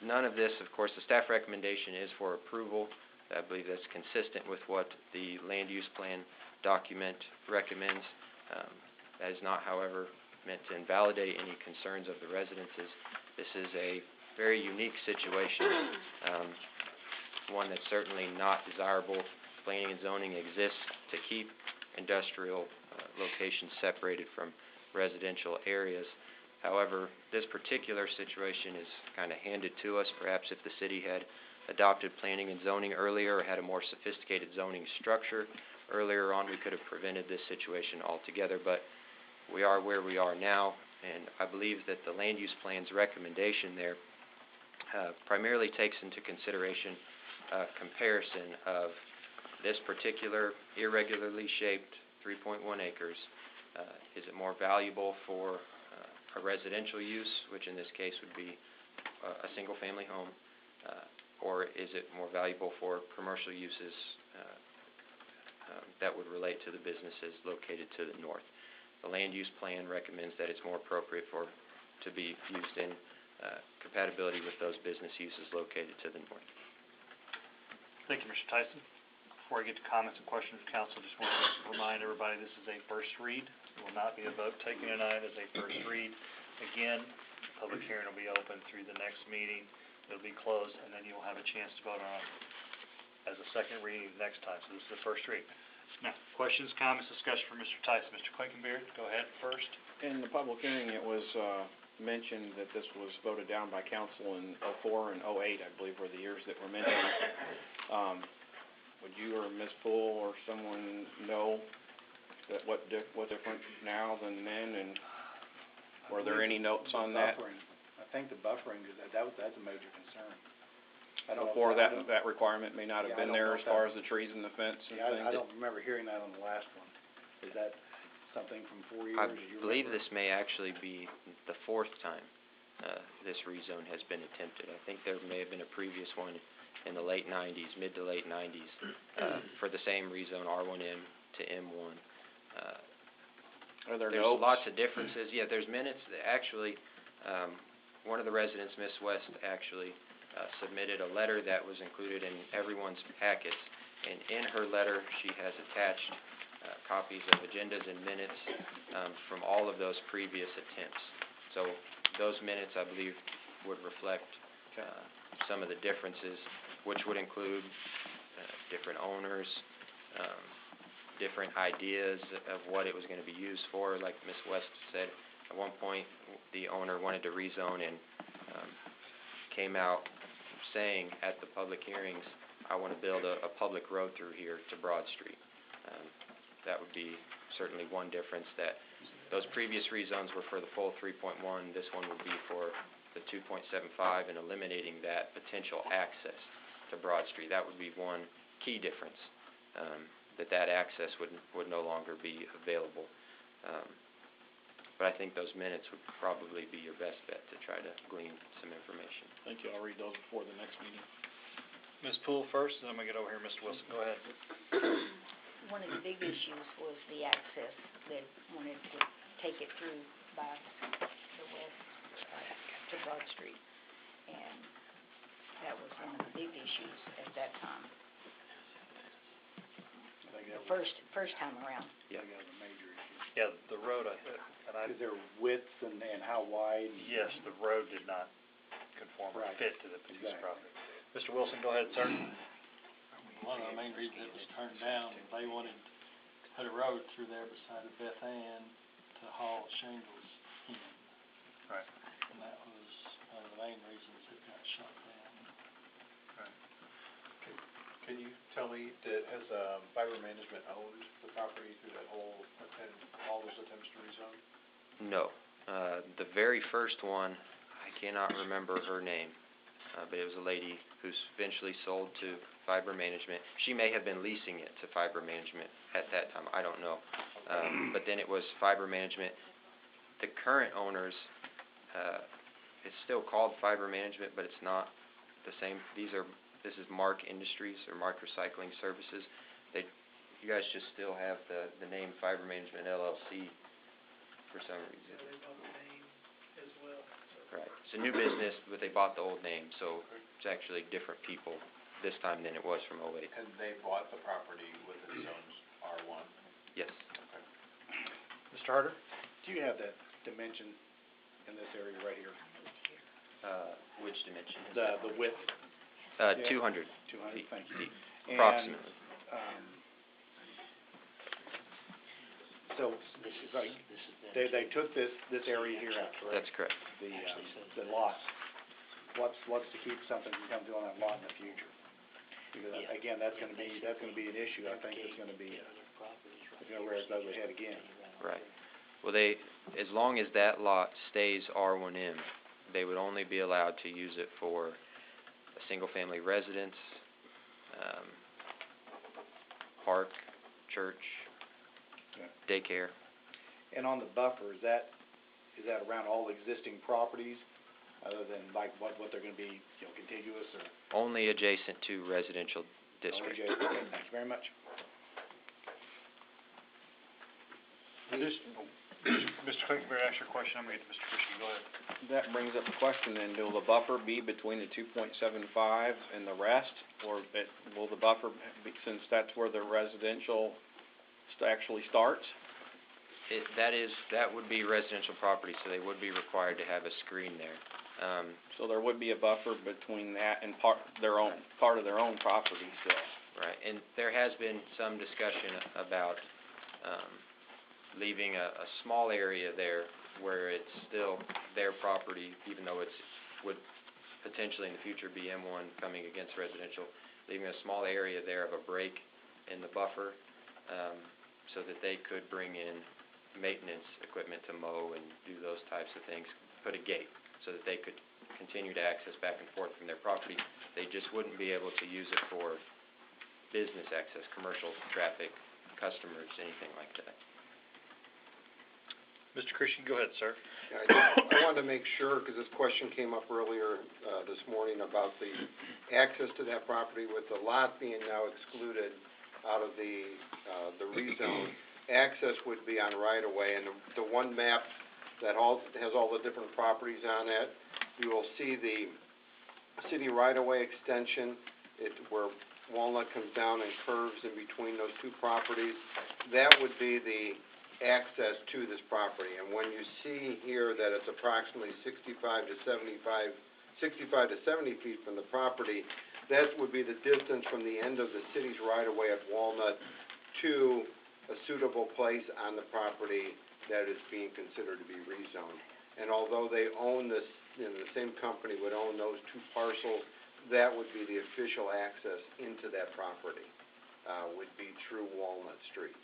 None of this, of course, the staff recommendation is for approval. I believe that's consistent with what the land use plan document recommends. That is not, however, meant to invalidate any concerns of the residences. This is a very unique situation, one that's certainly not desirable. Planning and zoning exists to keep industrial locations separated from residential areas. However, this particular situation is kind of handed to us. Perhaps if the city had adopted planning and zoning earlier or had a more sophisticated zoning structure earlier on, we could have prevented this situation altogether. But we are where we are now, And I believe that the land use plan's recommendation there primarily takes into consideration comparison of this particular irregularly shaped 3.1 acres. Is it more valuable for a residential use, which in this case would be a single-family home, or is it more valuable for commercial uses that would relate to the businesses located to the north? The land use plan recommends that it's more appropriate to be used in compatibility with those business uses located to the north. Thank you, Mr. Tyson. Before I get to comments and questions of council, just want to remind everybody this is a first read. There will not be a vote taken tonight as a first read. Again, public hearing will be open through the next meeting. It'll be closed, and then you'll have a chance to vote on it as a second reading next time. So this is the first read. Now, questions, comments, discussion for Mr. Tyson. Mr. Quakenbeard, go ahead first. In the public hearing, it was mentioned that this was voted down by council in '04 and '08, I believe, were the years that were mentioned. Would you or Ms. Poole or someone know that what's different now than then, and were there any notes on that? I think the buffering, that's a major concern. Before that requirement may not have been there as far as the trees and the fence and things? I don't remember hearing that on the last one. Is that something from 4 years? I believe this may actually be the fourth time this rezone has been attempted. I think there may have been a previous one in the late 90s, mid to late 90s, for the same rezone, R1M to M1. Are there There's notes? lots of differences. Yeah, there's minutes. Actually, one of the residents, Miss West, actually submitted a letter that was included in everyone's packets, and in her letter she has attached copies of agendas and minutes from all of those previous attempts. So those minutes, I believe, would reflect some of the differences, which would include different owners, different ideas of what it was going to be used for. Like Ms. West said, at one point the owner wanted to rezone and came out saying at the public hearings, I want to build a public road through here to Broad Street. That would be certainly one difference, that those previous rezones were for the full 3.1. This one would be for the 2.75 and eliminating that potential access to Broad Street. That would be one key difference, that access would no longer be available. But I think those minutes would probably be your best bet to try to glean some information. Thank you. I'll read those before the next meeting. Ms. Poole first, and then I'm going to get over here, Mr. Wilson. Go ahead. One of the big issues was the access. They wanted to take it through by the west to Broad Street. And that was one of the big issues at that time. The first time around. I think that was a major issue. Yeah, the road, Is there width and how wide? yes, the road did not conform or Right. fit to the piece of Exactly. property. Mr. Wilson, go ahead, sir. One of the main reasons it was turned down, they wanted to put a road through there beside the Beth Ann to haul shingles in. Right. And that was one of the main reasons it got shut down. Can you tell me, has Fiber Management owned the property through that whole all those attempts to rezone? No. The very first one, I cannot remember her name, but it was a lady who's eventually sold to Fiber Management. She may have been leasing it to Fiber Management at that time, I don't know. But then it was Fiber Management. The current owners, it's still called Fiber Management, but it's not the same. This is Mark Industries or Mark Recycling Services. You guys just still have the name Fiber Management LLC for some reason. They bought the name as well. Right. It's a new business, but they bought the old name, so it's actually different people this time than it was from '08. And they bought the property within zones R1? Yes. Mr. Harder? Do you have that dimension in this area right here? Which dimension is The width? that? 200 200, feet, thank you. feet, And, approximately. So, they took this area here out, correct? That's correct. The lot. What's to keep something from coming on that lot in the future? Because, again, that's gonna be an issue. I think it's gonna rear its ugly head again. Right. Well, as long as that lot stays R1M, they would only be allowed to use it for a single-family residence, park, church, daycare. And on the buffer, is that around all existing properties, other than like what they're gonna be, contiguous or? Only adjacent to residential district. Only adjacent? Okay, thank you very much. Mr. Clinkenberry asked your question, I'm gonna get to Mr. Christian, go ahead. That brings up the question then, will the buffer be between the 2.75 and the rest? Or will the buffer be, since that's where the residential actually starts? That would be residential property, so they would be required to have a screen there. So there would be a buffer between that and part of their own property still. Right, and there has been some discussion about leaving a small area there where it's still their property, even though it would potentially in the future be M1 coming against residential, leaving a small area there of a break in the buffer so that they could bring in maintenance equipment to mow and do those types of things, put a gate so that they could continue to access back and forth from their property. They just wouldn't be able to use it for business access, commercial traffic, customers, anything like that. Mr. Christian, go ahead, sir. I wanted to make sure, because this question came up earlier this morning about the access to that property with the lot being now excluded out of the rezone. Access would be on right-of-way, and the one map that has all the different properties on it, you will see the city right-of-way extension, where Walnut comes down and curves in between those two properties. That would be the access to this property, and when you see here that it's approximately 65 to 70 feet from the property, that would be the distance from the end of the city's right-of-way at Walnut to a suitable place on the property that is being considered to be rezoned. And although they own this, the same company would own those two parcels, that would be the official access into that property, would be through Walnut Street.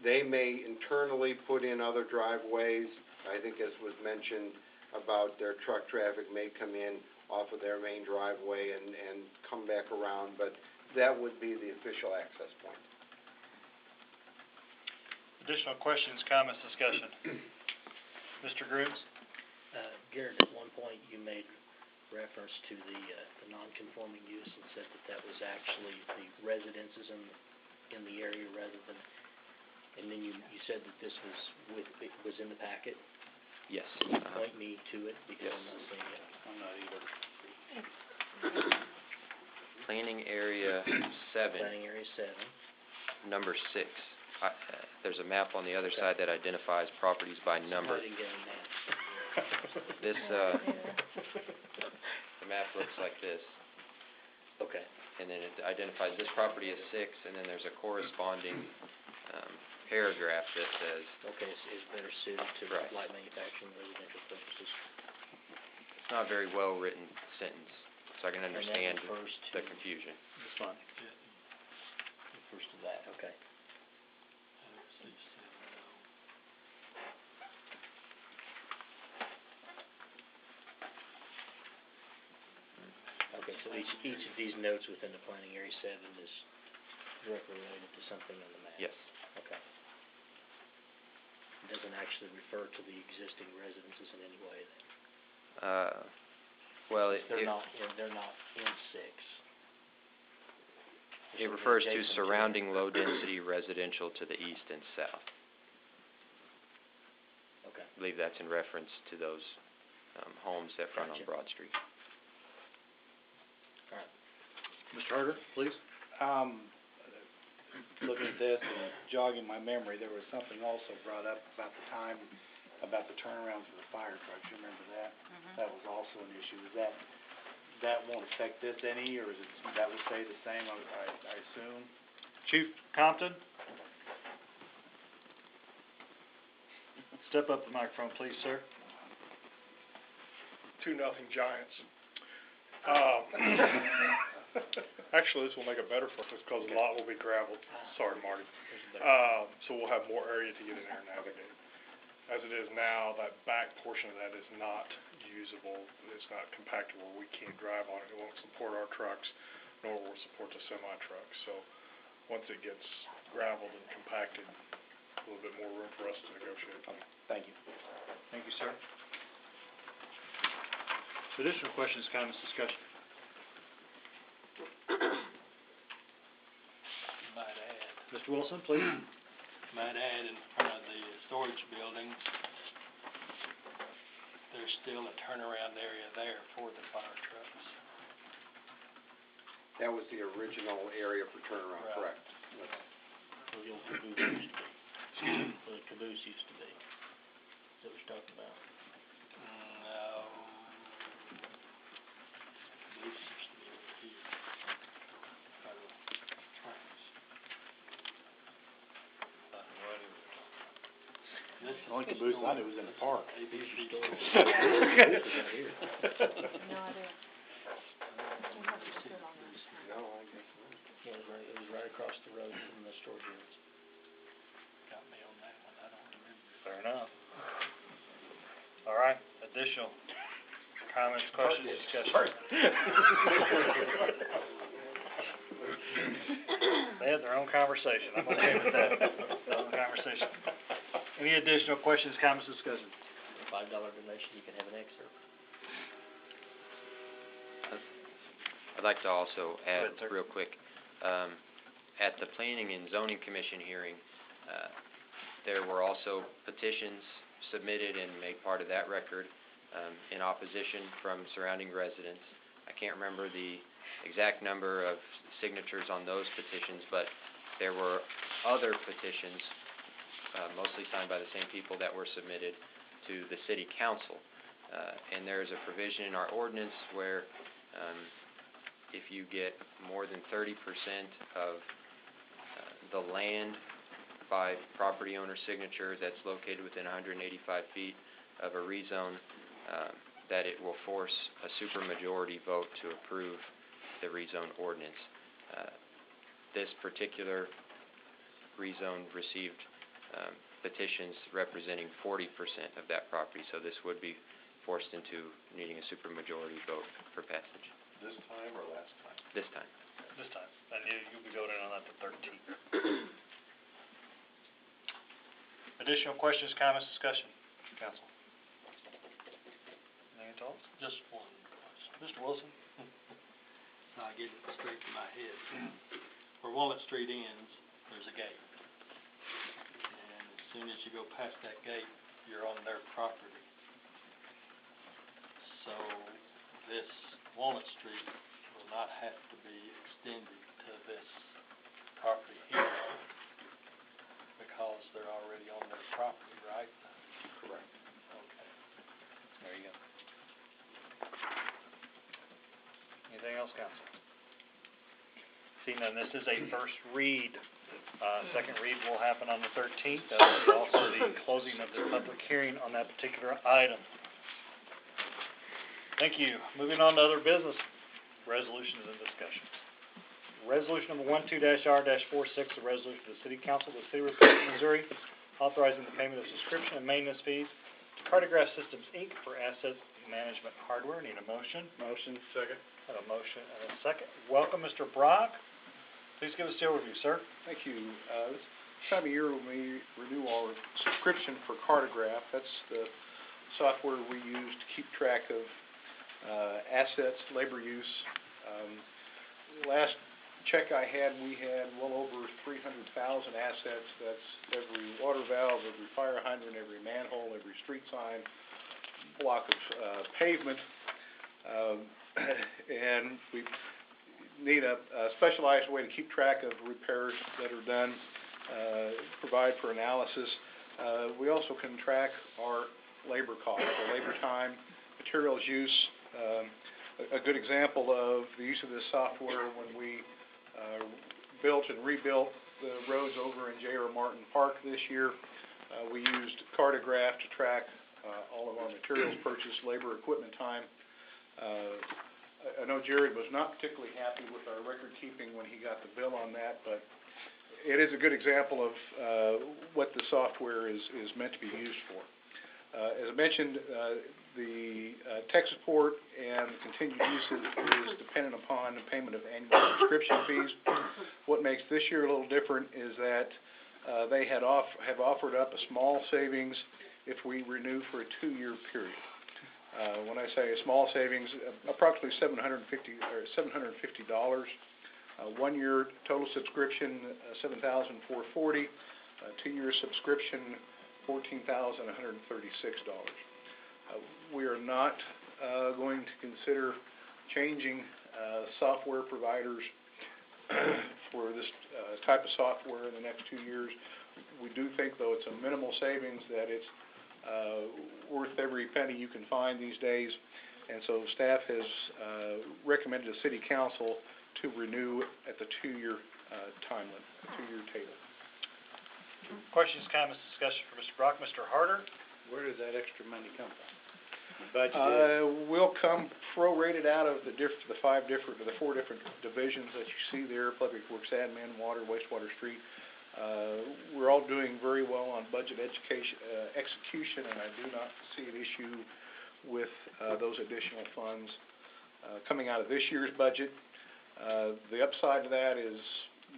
They may internally put in other driveways. I think as was mentioned about their truck traffic may come in off of their main driveway and come back around, but that would be the official access point. Additional questions, comments, discussion? Mr. Grooms? Garrett, at one point you made reference to the non-conforming use and said that was actually the residences in the area rather than, and then you said that this was in the packet. Yes. Can you point me to it, because I'm not seeing it? I'm not either. Planning Area 7. Planning Area 7. Number 6. There's a map on the other side that identifies properties by number. I didn't get a map. This, the map looks like this. Okay. And then it identifies this property as 6, and then there's a corresponding paragraph that says... Okay, it's better suited to Right. light manufacturing residential purposes. It's not a very well-written sentence, so I can understand the confusion. That's fine. Refers to that, okay. Okay, so each of these notes within the planning area 7 is directly related to something on the map? Yes. Okay. It doesn't actually refer to the existing residences in any way then? Well, They're not in 6. It refers to surrounding low-density residential to the east and south. Okay. I believe that's in reference to those homes that front on Gotcha. Broad Street. All right. Mr. Harder, please. Looking at this and jogging my memory, there was something also brought up about the time, about the turnarounds of the fire trucks. You remember that? That was also an issue. Is that won't affect this any, or that will stay the same, I assume? Chief Compton? Step up to the microphone, please, sir. 2-0 Giants. Actually, this will make it better for us because a lot will be gravelled. Sorry, Marty. So we'll have more area to get in there and navigate. as it is now, that back portion of that is not usable. It's not compactable. We can't drive on it. It won't support our trucks, nor will it support the semi-truck. So once it gets gravelled and compacted, a little bit more room for us to negotiate. Thank you. Thank you, sir. Additional questions, comments, discussion? Might add, Mr. Wilson, please. might add in front of the storage buildings, there's still a turnaround area there for the fire trucks. That was the original area for turnaround, Right. correct? Where the old caboose used to be. Excuse me, where the caboose used to be. Is that what you're talking about? No. This used to be over here. By the tracks. This is The only caboose I knew was in the park. ABC store. No idea. No, I guess not. Yeah, it was right across the road from the storage units. Got me on that one, I don't remember. Fair enough. All right, additional comments, questions, discussion? They had their own conversation. I'm okay with that. Their own conversation. Any additional questions, comments, discussion? $5 donation, you can have an excerpt. I'd like to also add Go ahead, sir. real quick, at the Planning and Zoning Commission hearing, there were also petitions submitted and made part of that record in opposition from surrounding residents. I can't remember the exact number of signatures on those petitions, but there were other petitions, mostly signed by the same people that were submitted to the City Council. And there is a provision in our ordinance where if you get more than 30% of the land by property owner signature that's located within 185 feet of a rezone, that it will force a supermajority vote to approve the rezone ordinance. This particular rezone received petitions representing 40% of that property, so this would be forced into needing a supermajority vote for passage. This time or last time? This time. This time. And you'll be voting on that the 13th. Additional questions, comments, discussion, council? Anything at all? Just one question. Mr. Wilson? Not getting it straight in my head. Where Walnut Street ends, there's a gate. And as soon as you go past that gate, you're on their property. So this Walnut Street will not have to be extended to this property here because they're already on their property, right? Correct. Okay. There you go. Anything else, council? Seeing none, this is a first read. Second read will happen on the 13th. That will be also the closing of the public hearing on that particular item. Thank you. Moving on to other business, resolutions and discussions. Resolution number 12-R-46, a resolution of the City Council of the City of Republic, Missouri, authorizing the payment of subscription and maintenance fees to Cartograph Systems, Inc. for asset management hardware. Need a motion? Motion. Second. Have a motion and a second. Welcome, Mr. Brock. Please give us the overview, sir. Thank you. This time of year when we renew our subscription for Cartograph, that's the software we use to keep track of assets, labor use. Last check I had, we had well over 300,000 assets. That's every water valve, every fire hydrant, every manhole, every street sign, block of pavement. And we need a specialized way to keep track of repairs that are done, provide for analysis. We also can track our labor costs, our labor time, materials use. A good example of the use of this software when we built and rebuilt the roads over in J.R. Martin Park this year. We used Cartograph to track all of our materials purchase, labor, equipment time. I know Jared was not particularly happy with our record keeping when he got the bill on that, but it is a good example of what the software is meant to be used for. As I mentioned, the tech support and continued use is dependent upon the payment of annual subscription fees. What makes this year a little different is that they have offered up a small savings if we renew for a 2-year period. When I say a small savings, approximately $750. 1-year total subscription, $7,440. 2-year subscription, $14,136. We are not going to consider changing software providers for this type of software in the next 2 years. We do think, though, it's a minimal savings, that it's worth every penny you can find these days, and so staff has recommended to City Council to renew at the 2-year time limit, 2-year table. Questions, comments, discussion for Mr. Brock. Mr. Harder? Where does that extra money come from? Budgeted? Will come prorated out of the 4 different divisions that you see there: Public Works, Admin, Water, Wastewater, Street. We're all doing very well on budget execution, and I do not see an issue with those additional funds coming out of this year's budget. The upside to that is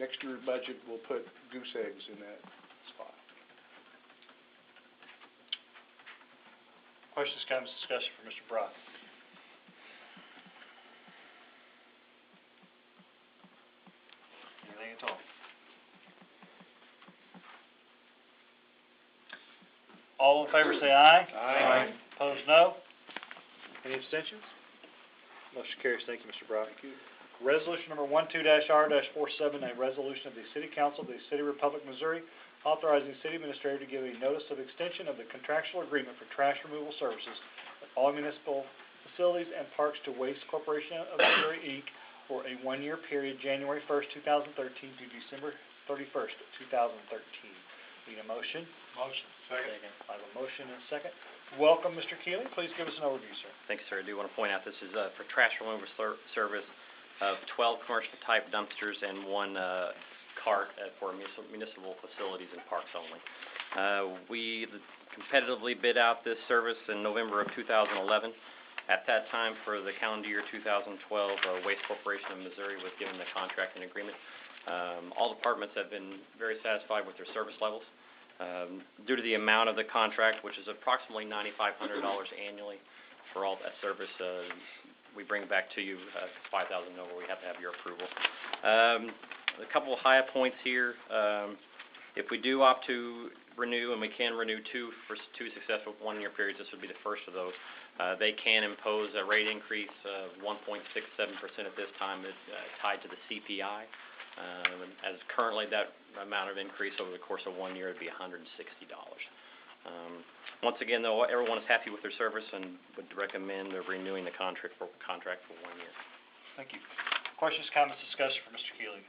next year's budget will put goose eggs in that spot. Questions, comments, discussion for Mr. Brock. Anything at all? All in favor say aye. Aye. Opposed, no. Any abstentions? Motion carries. Thank you, Mr. Brock. Thank you. Resolution number 12-R-47, a resolution of the City Council of the City of Republic, Missouri, authorizing the city administrator to give a notice of extension of the contractual agreement for trash removal services at all municipal facilities and parks to Waste Corporation of Missouri, Inc. for a 1-year period, January 1st, 2013 to December 31st, 2013. Need a motion? Motion. Second. I have a motion and a second. Welcome, Mr. Keeley. Please give us an overview, sir. Thanks, sir. I do want to point out this is for trash removal service of 12 commercial type dumpsters and 1 cart for municipal facilities and parks only. We competitively bid out this service in November of 2011. At that time, for the calendar year 2012, Waste Corporation of Missouri was given the contract and agreement. All departments have been very satisfied with their service levels. Due to the amount of the contract, which is approximately $9,500 annually for all that service, we bring it back to you, $5,000 over. We have to have your approval. A couple of high points here. If we do opt to renew, and we can renew two successful 1-year periods, this would be the first of those. They can impose a rate increase of 1.67% at this time, tied to the CPI. As currently, that amount of increase over the course of 1 year would be $160. Once again, though, everyone is happy with their service and would recommend renewing the contract for 1 year. Thank you. Questions, comments, discussion for Mr. Keeley.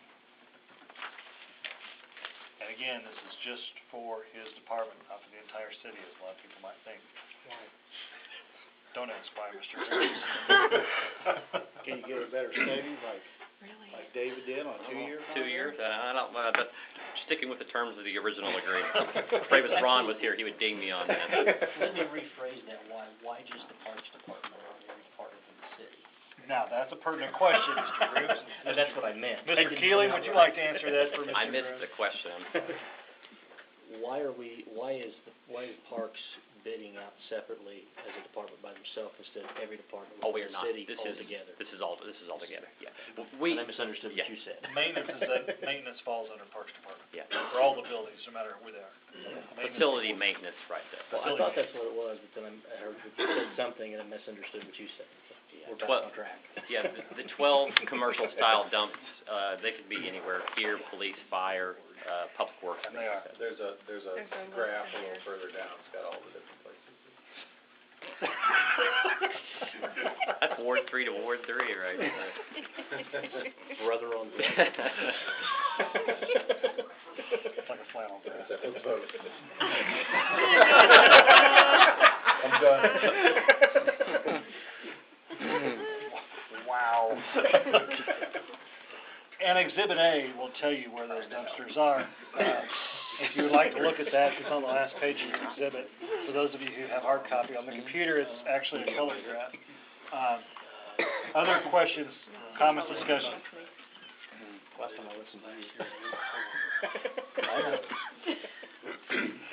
And again, this is just for his department, not for the entire city, as a lot of people might think. Don't ask why, Mr. Harris. Can you get a better savings like David did on 2 years? 2 years? I don't, but sticking with the terms of the original agreement. If Ron was here, he would ding me on that. Let me rephrase that. Why just the Parks Department or every department in the city? Now, that's a pertinent question, Mr. Grooms. That's what I meant. Mr. Keeley, would you like to answer that for Mr. I missed the question. Why is Parks bidding out separately as a department by themselves instead of every department Oh, we within are the not. city This altogether? is all together, yeah. And I misunderstood what you said. Maintenance falls under Parks Department. Yeah. For all the buildings, no matter where they are. Facility maintenance, right there. Well, I thought that's what it was, but then I heard you said something and I misunderstood what you said. We're back on track. Yeah, the 12 commercial style dumps, they could be anywhere, here, police, fire, public works. And they are. There's a graph a little further down, it's got all the different places. That's Ward 3 to Ward 3, right there. Brother on It's like a flannel graph. I'm done. Wow. And Exhibit A will tell you where those dumpsters are. If you would like to look at that, it's on the last page of your exhibit. For those of you who have hard copy, on the computer, it's actually a color graph. Other questions, comments, discussion? Last time I listened to you. I know. I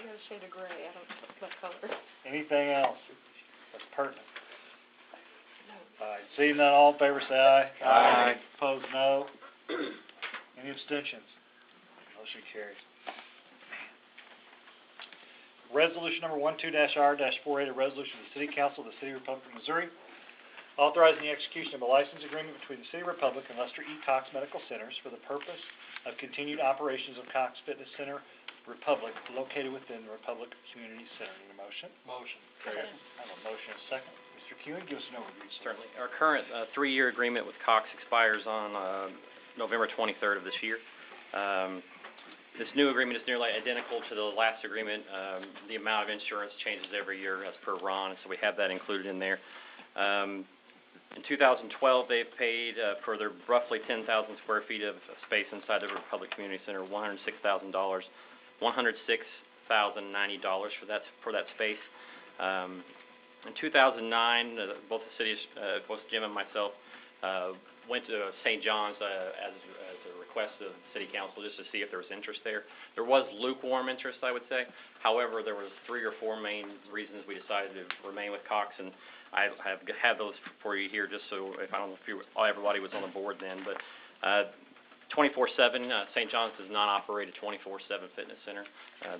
got a shade of gray, I don't know what color. Anything else that's pertinent? All right, seeing none, all in favor say aye. Aye. Opposed, no. Any abstentions? Motion carries. Resolution number 12-R-48, a resolution of the City Council of the City of Republic of Missouri, authorizing the execution of a license agreement between the City of Republic and Lester E. Cox Medical Centers for the purpose of continued operations of Cox Fitness Center Republic, located within the Republic Community Center. Need a motion? Motion. I have a motion and a second. Mr. Keeling, give us an overview. sir. Certainly. Our current 3-year agreement with Cox expires on November 23rd of this year. This new agreement is nearly identical to the last agreement. The amount of insurance changes every year as per Ron, so we have that included in there. In 2012, they paid for their roughly 10,000 square feet of space inside the Republic Community Center, $106,000, $106,090 for that space. In 2009, both the cities, both Jim and myself, went to St. John's as a request of the City Council just to see if there was interest there. There was lukewarm interest, I would say. However, there was 3 or 4 main reasons we decided to remain with Cox, and I have those for you here just so if I don't know if everybody was on the board then, but 24/7, St. John's does not operate a 24/7 fitness center.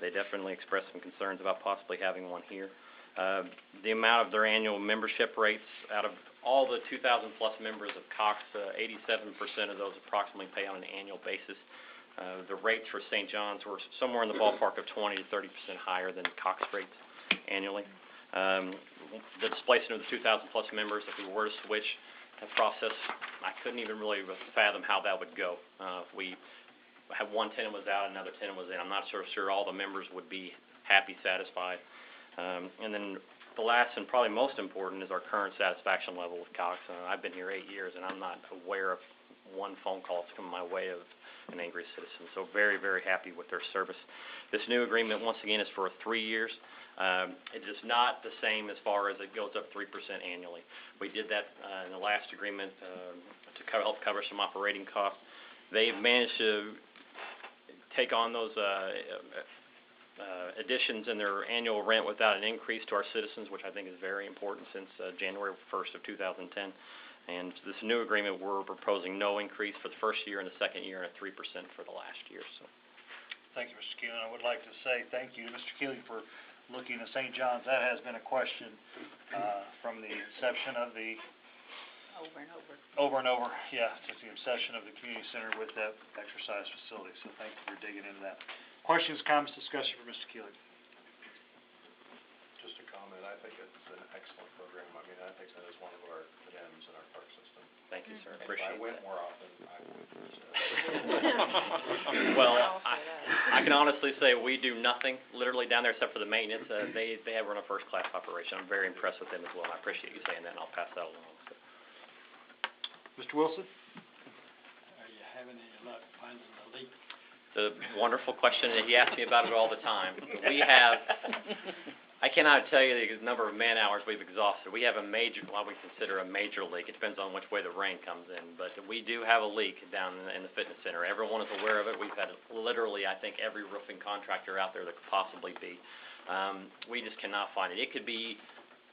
They definitely expressed some concerns about possibly having one here. The amount of their annual membership rates, out of all the 2,000 plus members of Cox, 87% of those approximately pay on an annual basis. The rates for St. John's were somewhere in the ballpark of 20 to 30% higher than Cox rates annually. The displacement of the 2,000 plus members, if we were to switch that process, I couldn't even really fathom how that would go. If we had one tenant was out, another tenant was in, I'm not sure all the members would be happy, satisfied. And then the last and probably most important is our current satisfaction level with Cox. I've been here 8 years, and I'm not aware of one phone call that's come my way of an angry citizen. So very, very happy with their service. This new agreement, once again, is for 3 years. It is not the same as far as it goes up 3% annually. We did that in the last agreement to help cover some operating costs. They've managed to take on those additions in their annual rent without an increase to our citizens, which I think is very important since January 1st of 2010. And this new agreement, we're proposing no increase for the first year and the second year and a 3% for the last year. So, thank you, Mr. Keeling. I would like to say thank you to Mr. Keeling for looking at St. John's. That has been a question from the inception of the over and over, yeah, since the inception of the community center with that exercise facility. So thank you for digging into that. Questions, comments, discussion for Mr. Keeling? Just a comment, I think it's an excellent program. I mean, I think that is one of our gems in our park system. Thank you, sir. I If appreciate I went that. more often, I would. Well, I can honestly say we do nothing literally down there except for the maintenance. They have run a first-class operation. I'm very impressed with them as well. I appreciate you saying that, and I'll pass that along. So. Mr. Wilson? Are you having any luck finding the leak? The wonderful question, and he asks me about it all the time. We have, I cannot tell you the number of man hours we've exhausted. We have a major, what we consider a major leak. It depends on which way the rain comes in, but we do have a leak down in the fitness center. Everyone is aware of it. We've had literally, I think, every roofing contractor out there that could possibly be. We just cannot find it. It could be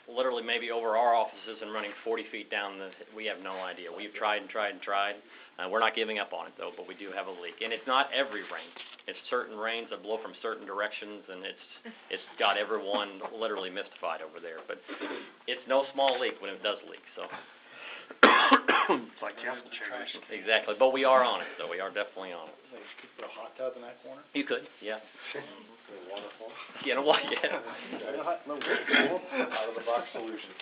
literally maybe over our offices and running 40 feet down we have no idea. We've tried and tried and tried. We're not giving up on it though, but we do have a leak. And it's not every rain. It's certain rains that blow from certain directions, and it's got everyone literally mystified over there. But it's no small leak when it does leak, so. It's like council chambers. Exactly, but we are on it though. We are definitely on it. Could you put a hot tub in that corner? You could, yeah. Wonderful. You know what, yeah. Out of the box solution.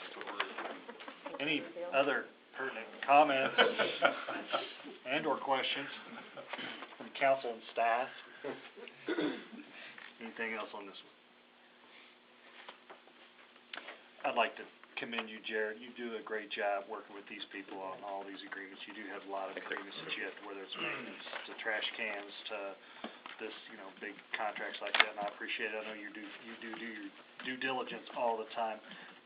Any other pertinent comments and or questions from council and staff? Anything else on this one? I'd like to commend you, Jared. You do a great job working with these people on all these agreements. You do have a lot of agreements that you have to, whether it's maintenance, to trash cans, to this, big contracts like that, and I appreciate it. I know you do your due diligence all the time,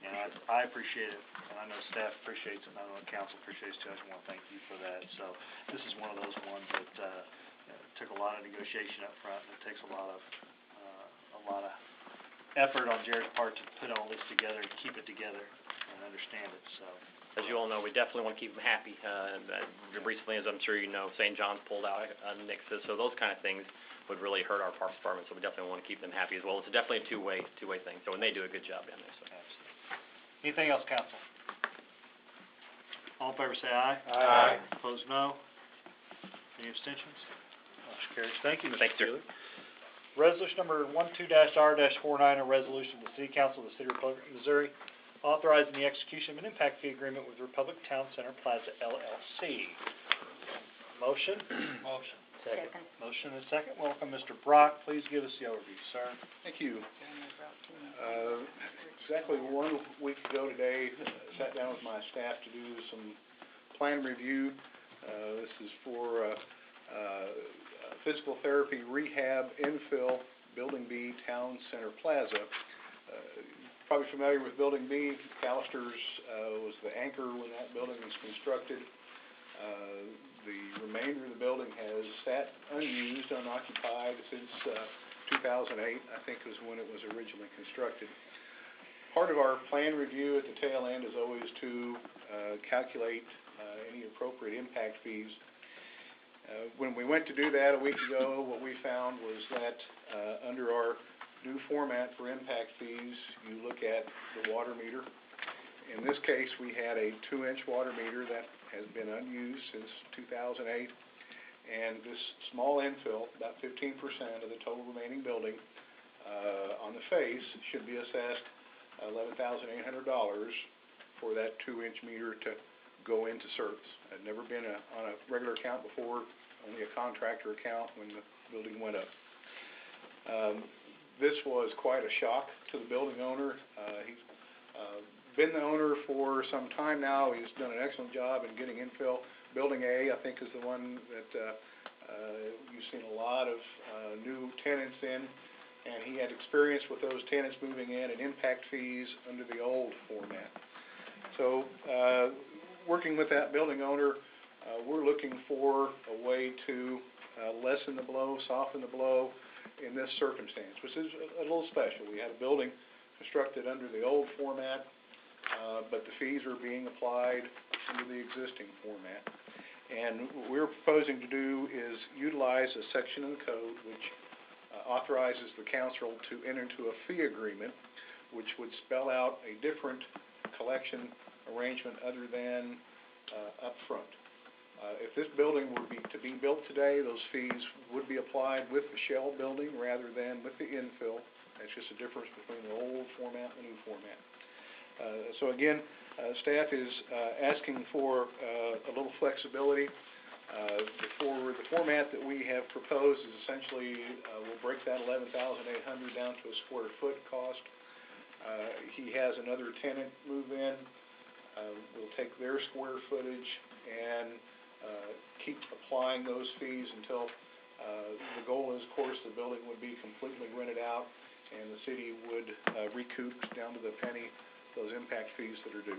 and I appreciate it, and I know staff appreciates it, and I know council appreciates it too. I just want to thank you for that. So this is one of those ones that took a lot of negotiation up front, and it takes a lot of effort on Jared's part to put all this together and keep it together and understand it, so. As you all know, we definitely want to keep them happy. Recently, as I'm sure you know, St. John's pulled out Nixus, so those kind of things would really hurt our Parks Department, so we definitely want to keep them happy as well. It's definitely a two-way thing, so, and they do a good job down there, so. Absolutely. Anything else, council? All in favor say aye. Aye. Opposed, no. Any abstentions? Motion carries. Thank you, Mr. Thanks, sir. Seeley. Resolution number 12-R-49, a resolution of the City Council of the City of Republic, Missouri, authorizing the execution of an impact fee agreement with Republic Town Center Plaza LLC. Motion? Motion. Second. Motion and second. Welcome, Mr. Brock. Please give us the overview, sir. Thank you. Exactly 1 week ago today, sat down with my staff to do some plan review. This is for physical therapy rehab infill, Building B, Town Center Plaza. Probably familiar with Building B. Callister's was the anchor when that building was constructed. The remainder of the building has sat unused, unoccupied since 2008, I think was when it was originally constructed. Part of our plan review at the tail end is always to calculate any appropriate impact fees. When we went to do that a week ago, what we found was that under our new format for impact fees, you look at the water meter. In this case, we had a 2-inch water meter that has been unused since 2008, and this small infill, about 15% of the total remaining building, on the face, should be assessed $11,800 for that 2-inch meter to go into service. It had never been on a regular account before, only a contractor account when the building went up. This was quite a shock to the building owner. He's been the owner for some time now. He's done an excellent job in getting infill. Building A, I think, is the one that you've seen a lot of new tenants in, and he had experience with those tenants moving in and impact fees under the old format. So, working with that building owner, we're looking for a way to lessen the blow, soften the blow in this circumstance, which is a little special. We had a building constructed under the old format, but the fees are being applied under the existing format. And what we're proposing to do is utilize a section in the code which authorizes the council to enter into a fee agreement which would spell out a different collection arrangement other than upfront. If this building were to be built today, those fees would be applied with the shell building rather than with the infill. That's just a difference between the old format and the new format. So again, staff is asking for a little flexibility. The format that we have proposed is essentially we'll break that $11,800 down to a square foot cost. He has another tenant move in. We'll take their square footage and keep applying those fees until the goal is, of course, the building would be completely rented out and the city would recoup down to the penny those impact fees that are due.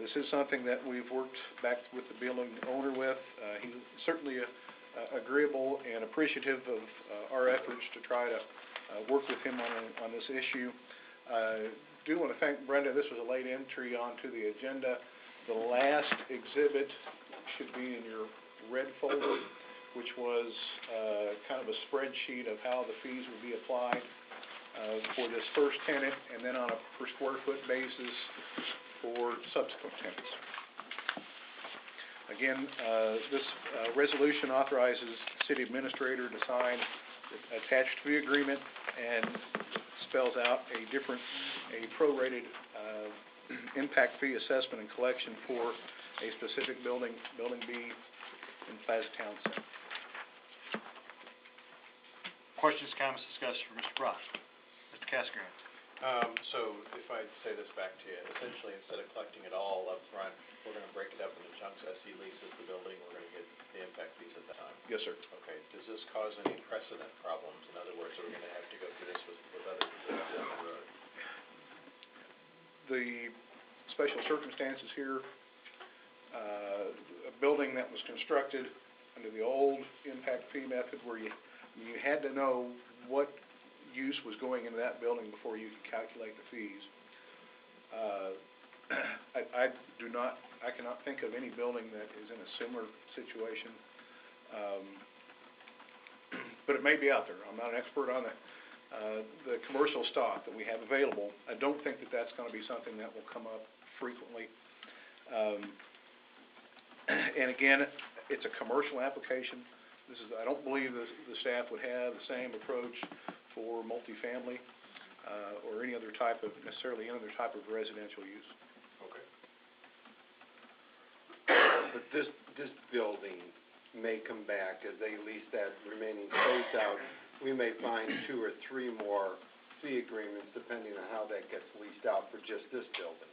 This is something that we've worked back with the building owner with. He's certainly agreeable and appreciative of our efforts to try to work with him on this issue. I do want to thank Brenda. This was a late entry onto the agenda. The last exhibit should be in your red folder, which was kind of a spreadsheet of how the fees would be applied for this first tenant and then on a per square foot basis for subsequent tenants. Again, this resolution authorizes the city administrator to sign the attached fee agreement and spells out a prorated impact fee assessment and collection for a specific building, Building B in Plaza Town Center. Questions, comments, discussion for Mr. Brock? Mr. Casgrain? So if I say this back to you, essentially, instead of collecting it all up front, we're gonna break it up into chunks. SE leases the building, we're gonna get the impact fees at that time. Yes, sir. Okay, does this cause any precedent problems? In other words, are we gonna have to go through this with other facilities down the road? The special circumstances here, a building that was constructed under the old impact fee method where you had to know what use was going into that building before you could calculate the fees. I cannot think of any building that is in a similar situation. But it may be out there. I'm not an expert on the commercial stock that we have available. I don't think that that's going to be something that will come up frequently. And again, it's a commercial application. I don't believe the staff would have the same approach for multifamily or necessarily any other type of residential use. Okay. But this building may come back as they lease that remaining space out. We may find 2 or 3 more fee agreements depending on how that gets leased out for just this building.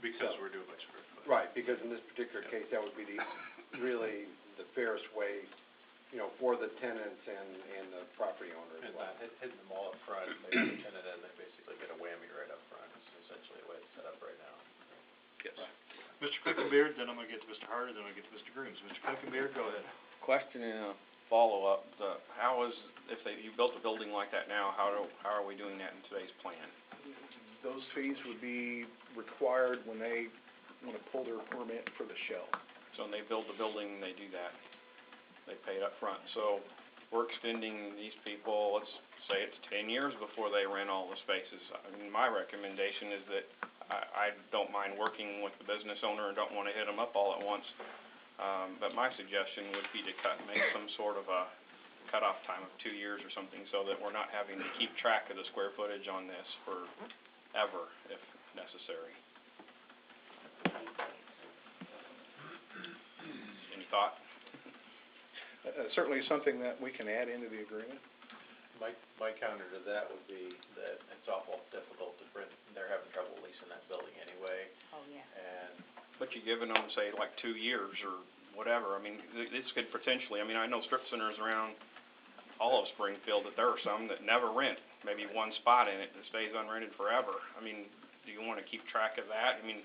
Because we're doing by square foot. Right, because in this particular case, that would be really the fairest way, for the tenants and the property owner as And well. not hitting them all up front, they put the tenant in, they basically get a whammy right up front. It's essentially the way it's set up right now. Yes. Mr. Cookenbeard, then I'm gonna get to Mr. Harder, then I'm gonna get to Mr. Grooms. Mr. Cookenbeard, go ahead. Question and a follow-up, if you built a building like that now, how are we doing that in today's plan? Those fees would be required when they want to pull their permit for the shell. So when they build the building, they do that, they pay it up front. So we're extending these people, let's say it's 10 years before they rent all the spaces. I mean, my recommendation is that I don't mind working with the business owner and don't want to hit them up all at once. But my suggestion would be to make some sort of a cutoff time of 2 years or something so that we're not having to keep track of the square footage on this forever, if necessary. Any thought? Certainly something that we can add into the agreement. My counter to that would be that it's awful difficult to rent, they're having trouble leasing that building anyway. Oh, yeah. And But you're giving them, say, like 2 years or whatever. I mean, this could potentially, I know strip centers around all of Springfield that there are some that never rent, maybe one spot in it that stays unrented forever. I mean, do you want to keep track of that? I mean,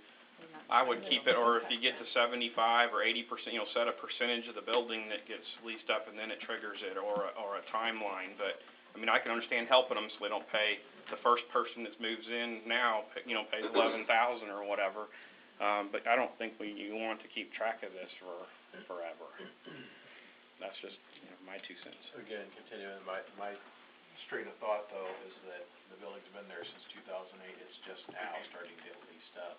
I would keep it, or if you get to 75 or 80%, set a percentage of the building that gets leased up and then it triggers it, or a timeline. But, I can understand helping them so they don't pay the first person that moves in now, pays $11,000 or whatever. But I don't think you want to keep track of this forever. That's just, my 2 cents. again, continuing, my strain of thought though is that the building's been there since 2008, it's just now starting to get leased up.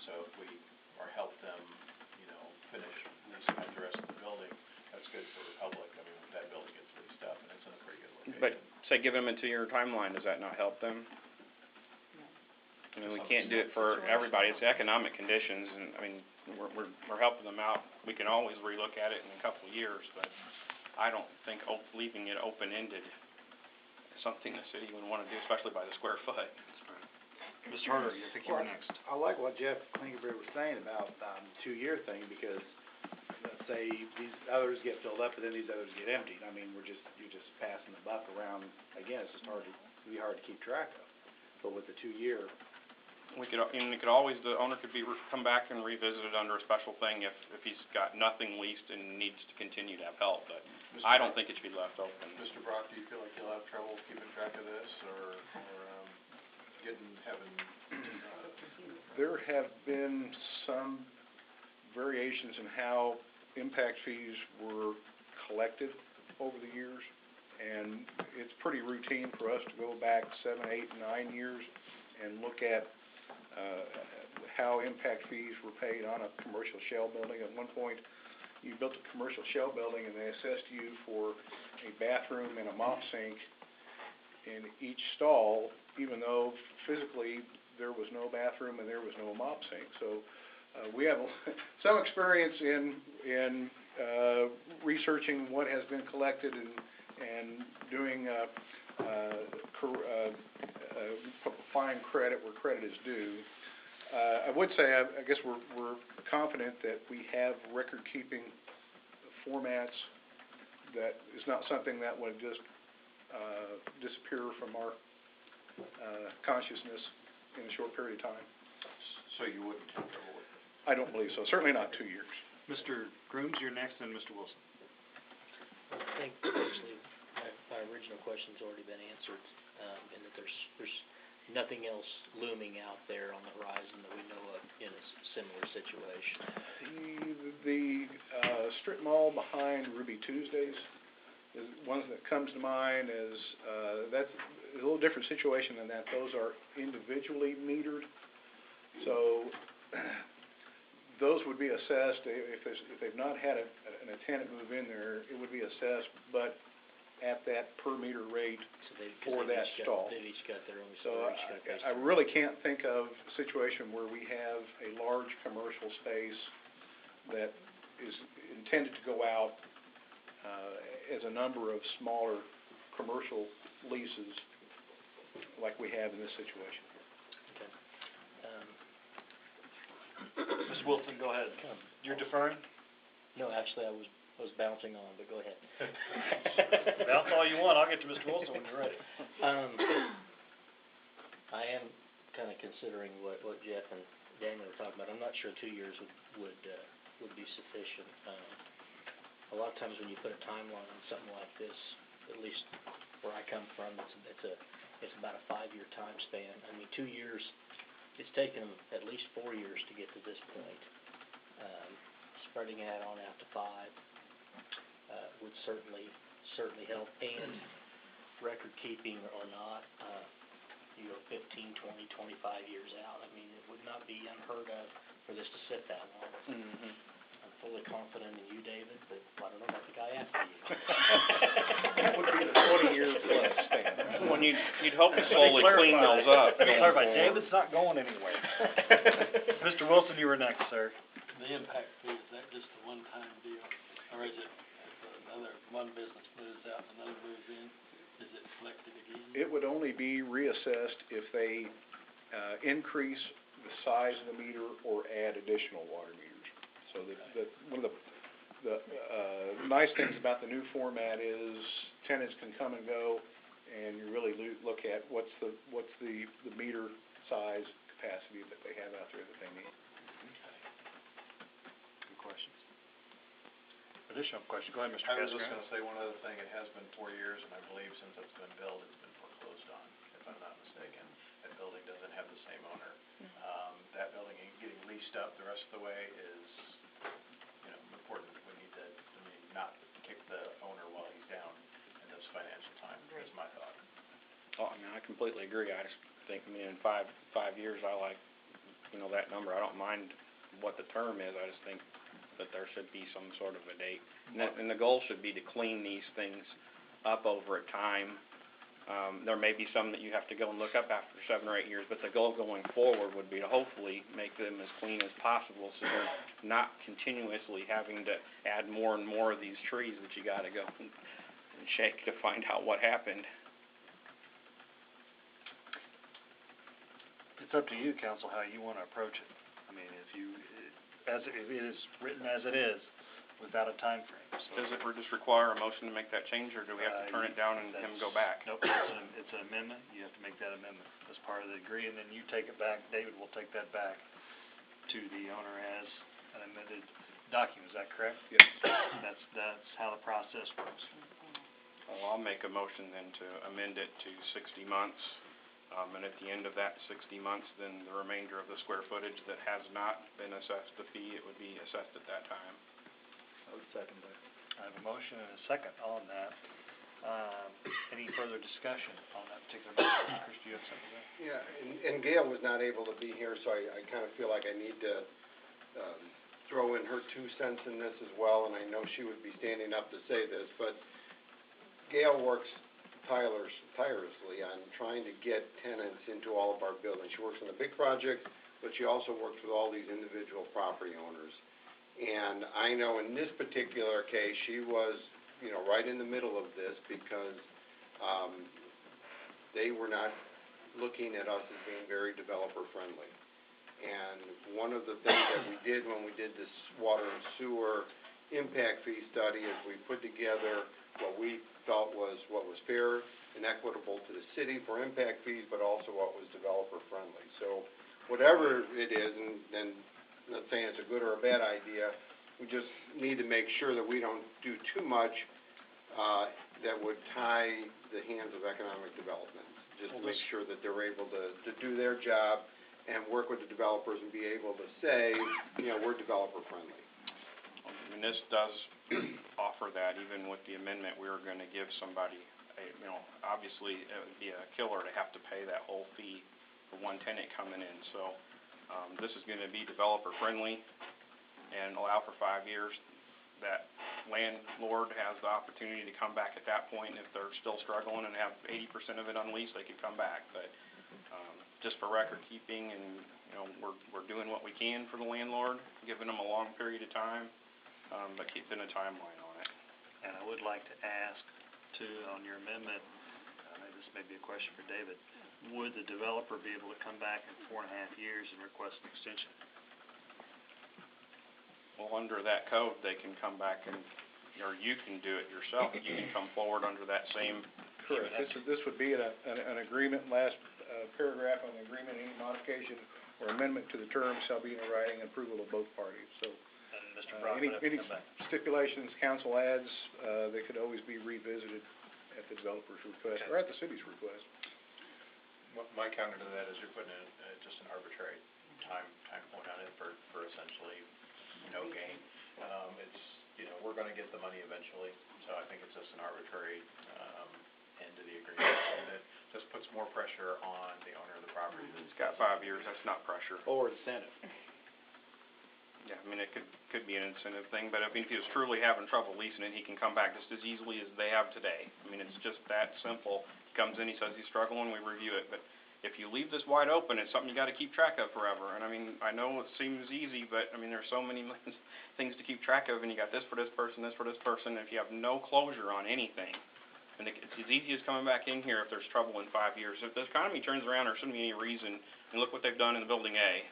So if we help them, finish leasing out the rest of the building, that's good for the public. If that building gets leased up and it's in a pretty good location. But say give them a 2-year timeline, does that not help them? We can't do it for everybody, it's economic conditions, and, we're helping them out. We can always relook at it in a couple of years, but I don't think leaving it open-ended is something the city would want to do, especially by the square foot. Mr. Harder, I think you were next. I like what Jeff Klingenberg was saying about the 2-year thing, because let's say these others get filled up and then these others get emptied. You're just passing the buck around. Again, it's just hard to keep track of. But with the 2-year, the owner could come back and revisit it under a special thing if he's got nothing leased and needs to continue to have help, but I don't think it should be left open. Mr. Brock, do you feel like you'll have trouble keeping track of this, or having There have been some variations in how impact fees were collected over the years, and it's pretty routine for us to go back 7, 8, 9 years and look at how impact fees were paid on a commercial shell building. At one point, you built a commercial shell building and they assessed you for a bathroom and a mop sink in each stall, even though physically there was no bathroom and there was no mop sink. So we have some experience in researching what has been collected and doing find credit where credit is due. I would say, I guess we're confident that we have record-keeping formats, that is not something that would just disappear from our consciousness in a short period of time. So you wouldn't have trouble with it? I don't believe so, certainly not 2 years. Mr. Grooms, you're next, and Mr. Wilson. I think actually my original question's already been answered, and that there's nothing else looming out there on the horizon that we know of in a similar situation. The strip mall behind Ruby Tuesdays is one that comes to mind as, that's a little different situation than that. Those are individually metered. So those would be assessed, if they've not had a tenant move in there, it would be assessed, but at that per meter rate for that stall. They've each got their own So storage. I really can't think of a situation where we have a large commercial space that is intended to go out as a number of smaller commercial leases like we have in this situation. Okay. Mr. Wilson, go ahead. You're deferring? No, actually, I was bouncing on, but go ahead. Bounce all you want, I'll get to Mr. Wilson when you're ready. I am kind of considering what Jeff and Daniel were talking about. I'm not sure 2 years would be sufficient. A lot of times when you put a timeline on something like this, at least where I come from, it's about a 5-year time span. I mean, 2 years, it's taken them at least 4 years to get to this point. Spreading that on out to 5 would certainly help, and record keeping or not, 15, 20, 25 years out. I mean, it would not be unheard of for this to sit that long. Mm-hmm. I'm fully confident in you, David, but I don't know about the guy after you. That would be the 20-year plus span. When you'd hope to slowly clean those up. Let me going clarify, forward. David's not going anywhere. Mr. Wilson, you were next, sir. The impact fee, is that just a one-time deal? Or is it, if one business moves out and another moves in, is it collected again? It would only be reassessed if they increase the size of the meter or add additional water meters. So one of the nice things about the new format is tenants can come and go, and you really look at what's the meter size capacity that they have out there that they need. Good questions. Additional question, go ahead, Mr. I was Casper. just gonna say one other thing, it has been 4 years, and I believe since it's been built, it's been foreclosed on, if I'm not mistaken. That building doesn't have the same owner. That building getting leased up the rest of the way is, important. We need to, not kick the owner while he's down in this financial time, is my thought. Oh, I mean, I completely agree. I just think, in five years, I like, that number. I don't mind what the term is. I just think that there should be some sort of a date. And the goal should be to clean these things up over a time. There may be some that you have to go and look up after 7 or 8 years, but the goal going forward would be to hopefully make them as clean as possible, so you're not continuously having to add more and more of these trees that you gotta go and shake to find out what happened. It's up to you, council, how you wanna approach it. I mean, if it is written as it is, without a time frame. So Does it just require a motion to make that change, or do we have to turn it down and him go back? Nope, it's an amendment, you have to make that amendment as part of the agree, and then you take it back, David will take that back to the owner as an amended document, is that correct? Yes. That's how the process works. Well, I'll make a motion then to amend it to 60 months, and at the end of that 60 months, then the remainder of the square footage that has not been assessed the fee, it would be assessed at that time. I would second that. I have a motion and a second on that. Any further discussion on that particular motion? Chris, do you have something to say? Yeah, and Gail was not able to be here, so I kind of feel like I need to throw in her 2 cents in this as well, and I know she would be standing up to say this, but Gail works tirelessly on trying to get tenants into all of our buildings. She works on the big projects, but she also works with all these individual property owners. And I know in this particular case, she was, right in the middle of this because they were not looking at us as being very developer-friendly. And one of the things that we did when we did this water and sewer impact fee study is we put together what we felt was what was fair and equitable to the city for impact fees, but also what was developer-friendly. So whatever it is, and I'm not saying it's a good or a bad idea, we just need to make sure that we don't do too much that would tie the hands of economic development. Just to make sure that they're able to do their job and work with the developers and be able to say, you know, we're developer-friendly. I mean, this does offer that, even with the amendment, we were gonna give somebody, you know, obviously, it would be a killer to have to pay that whole fee for one tenant coming in, so, this is gonna be developer-friendly and allow for 5 years. That landlord has the opportunity to come back at that point, and if they're still struggling and have 80% of it unleased, they could come back, but, just for record keeping, and, you know, we're doing what we can for the landlord, giving them a long period of time, but keeping a timeline on it. And I would like to ask, too, on your amendment, this may be a question for David, would the developer be able to come back in 4.5 years and request an extension? Well, under that code, they can come back and, or you can do it yourself. You can come forward under that same. Correct. This would be an agreement, last paragraph on the agreement, any modification or amendment to the terms shall be in the writing and approval of both parties. So, And Mr. Brock would have to any come back. stipulations council adds, they could always be revisited at the developer's request or at the city's request. My counter to that is you're putting in just an arbitrary time point on it for essentially no gain. It's, you know, we're gonna get the money eventually, so I think it's just an arbitrary, end to the agreement. And it just puts more pressure on the owner of the property. It's got 5 years, that's not pressure. Or incentive. Yeah, I mean, it could be an incentive thing, but I mean, if he was truly having trouble leasing it, he can come back just as easily as they have today. I mean, it's just that simple. He comes in, he says he's struggling, we review it, but if you leave this wide open, it's something you gotta keep track of forever. And I mean, I know it seems easy, but I mean, there's so many things to keep track of, and you got this for this person, this for this person. If you have no closure on anything, and it's as easy as coming back in here if there's trouble in 5 years. If the economy turns around, there shouldn't be any reason, and look what they've done in the Building A.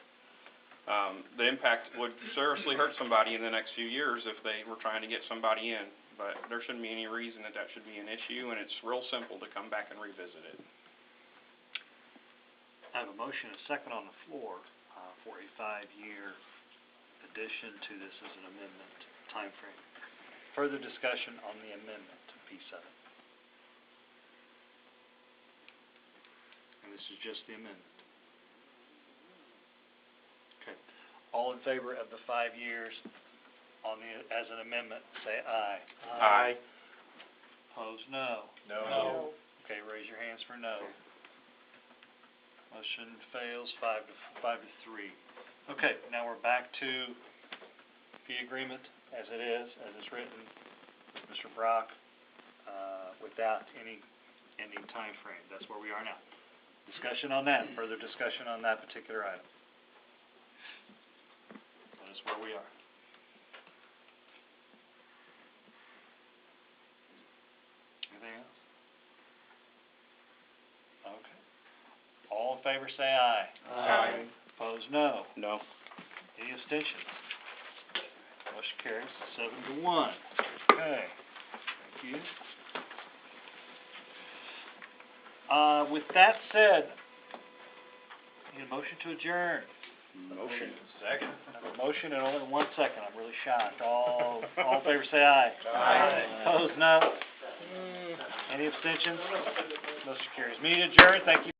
The impact would seriously hurt somebody in the next few years if they were trying to get somebody in, but there shouldn't be any reason that should be an issue, and it's real simple to come back and revisit it. I have a motion and a second on the floor, for a 5-year addition to this as an amendment timeframe. Further discussion on the amendment piece of it. And this is just the amendment. Okay. All in favor of the 5 years on the, as an amendment, say aye. Aye. Opposed, no. No. Okay, raise your hands for no. Motion fails 5 to 3. Okay, now we're back to fee agreement as it is, as it's written, Mr. Brock, without any ending time frame. That's where we are now. Discussion on that, further discussion on that particular item. That is where we are. Anything else? Okay. All in favor say aye. Aye. Opposed, no. No. Any abstentions? Motion carries 7 to 1. Okay, thank you. With that said, need a motion to adjourn. Motion. Second. I have a motion and only 1 second. I'm really shocked. All in favor say aye. Aye. Opposed, no. Any abstentions? Motion carries. Meeting adjourned. Thank you.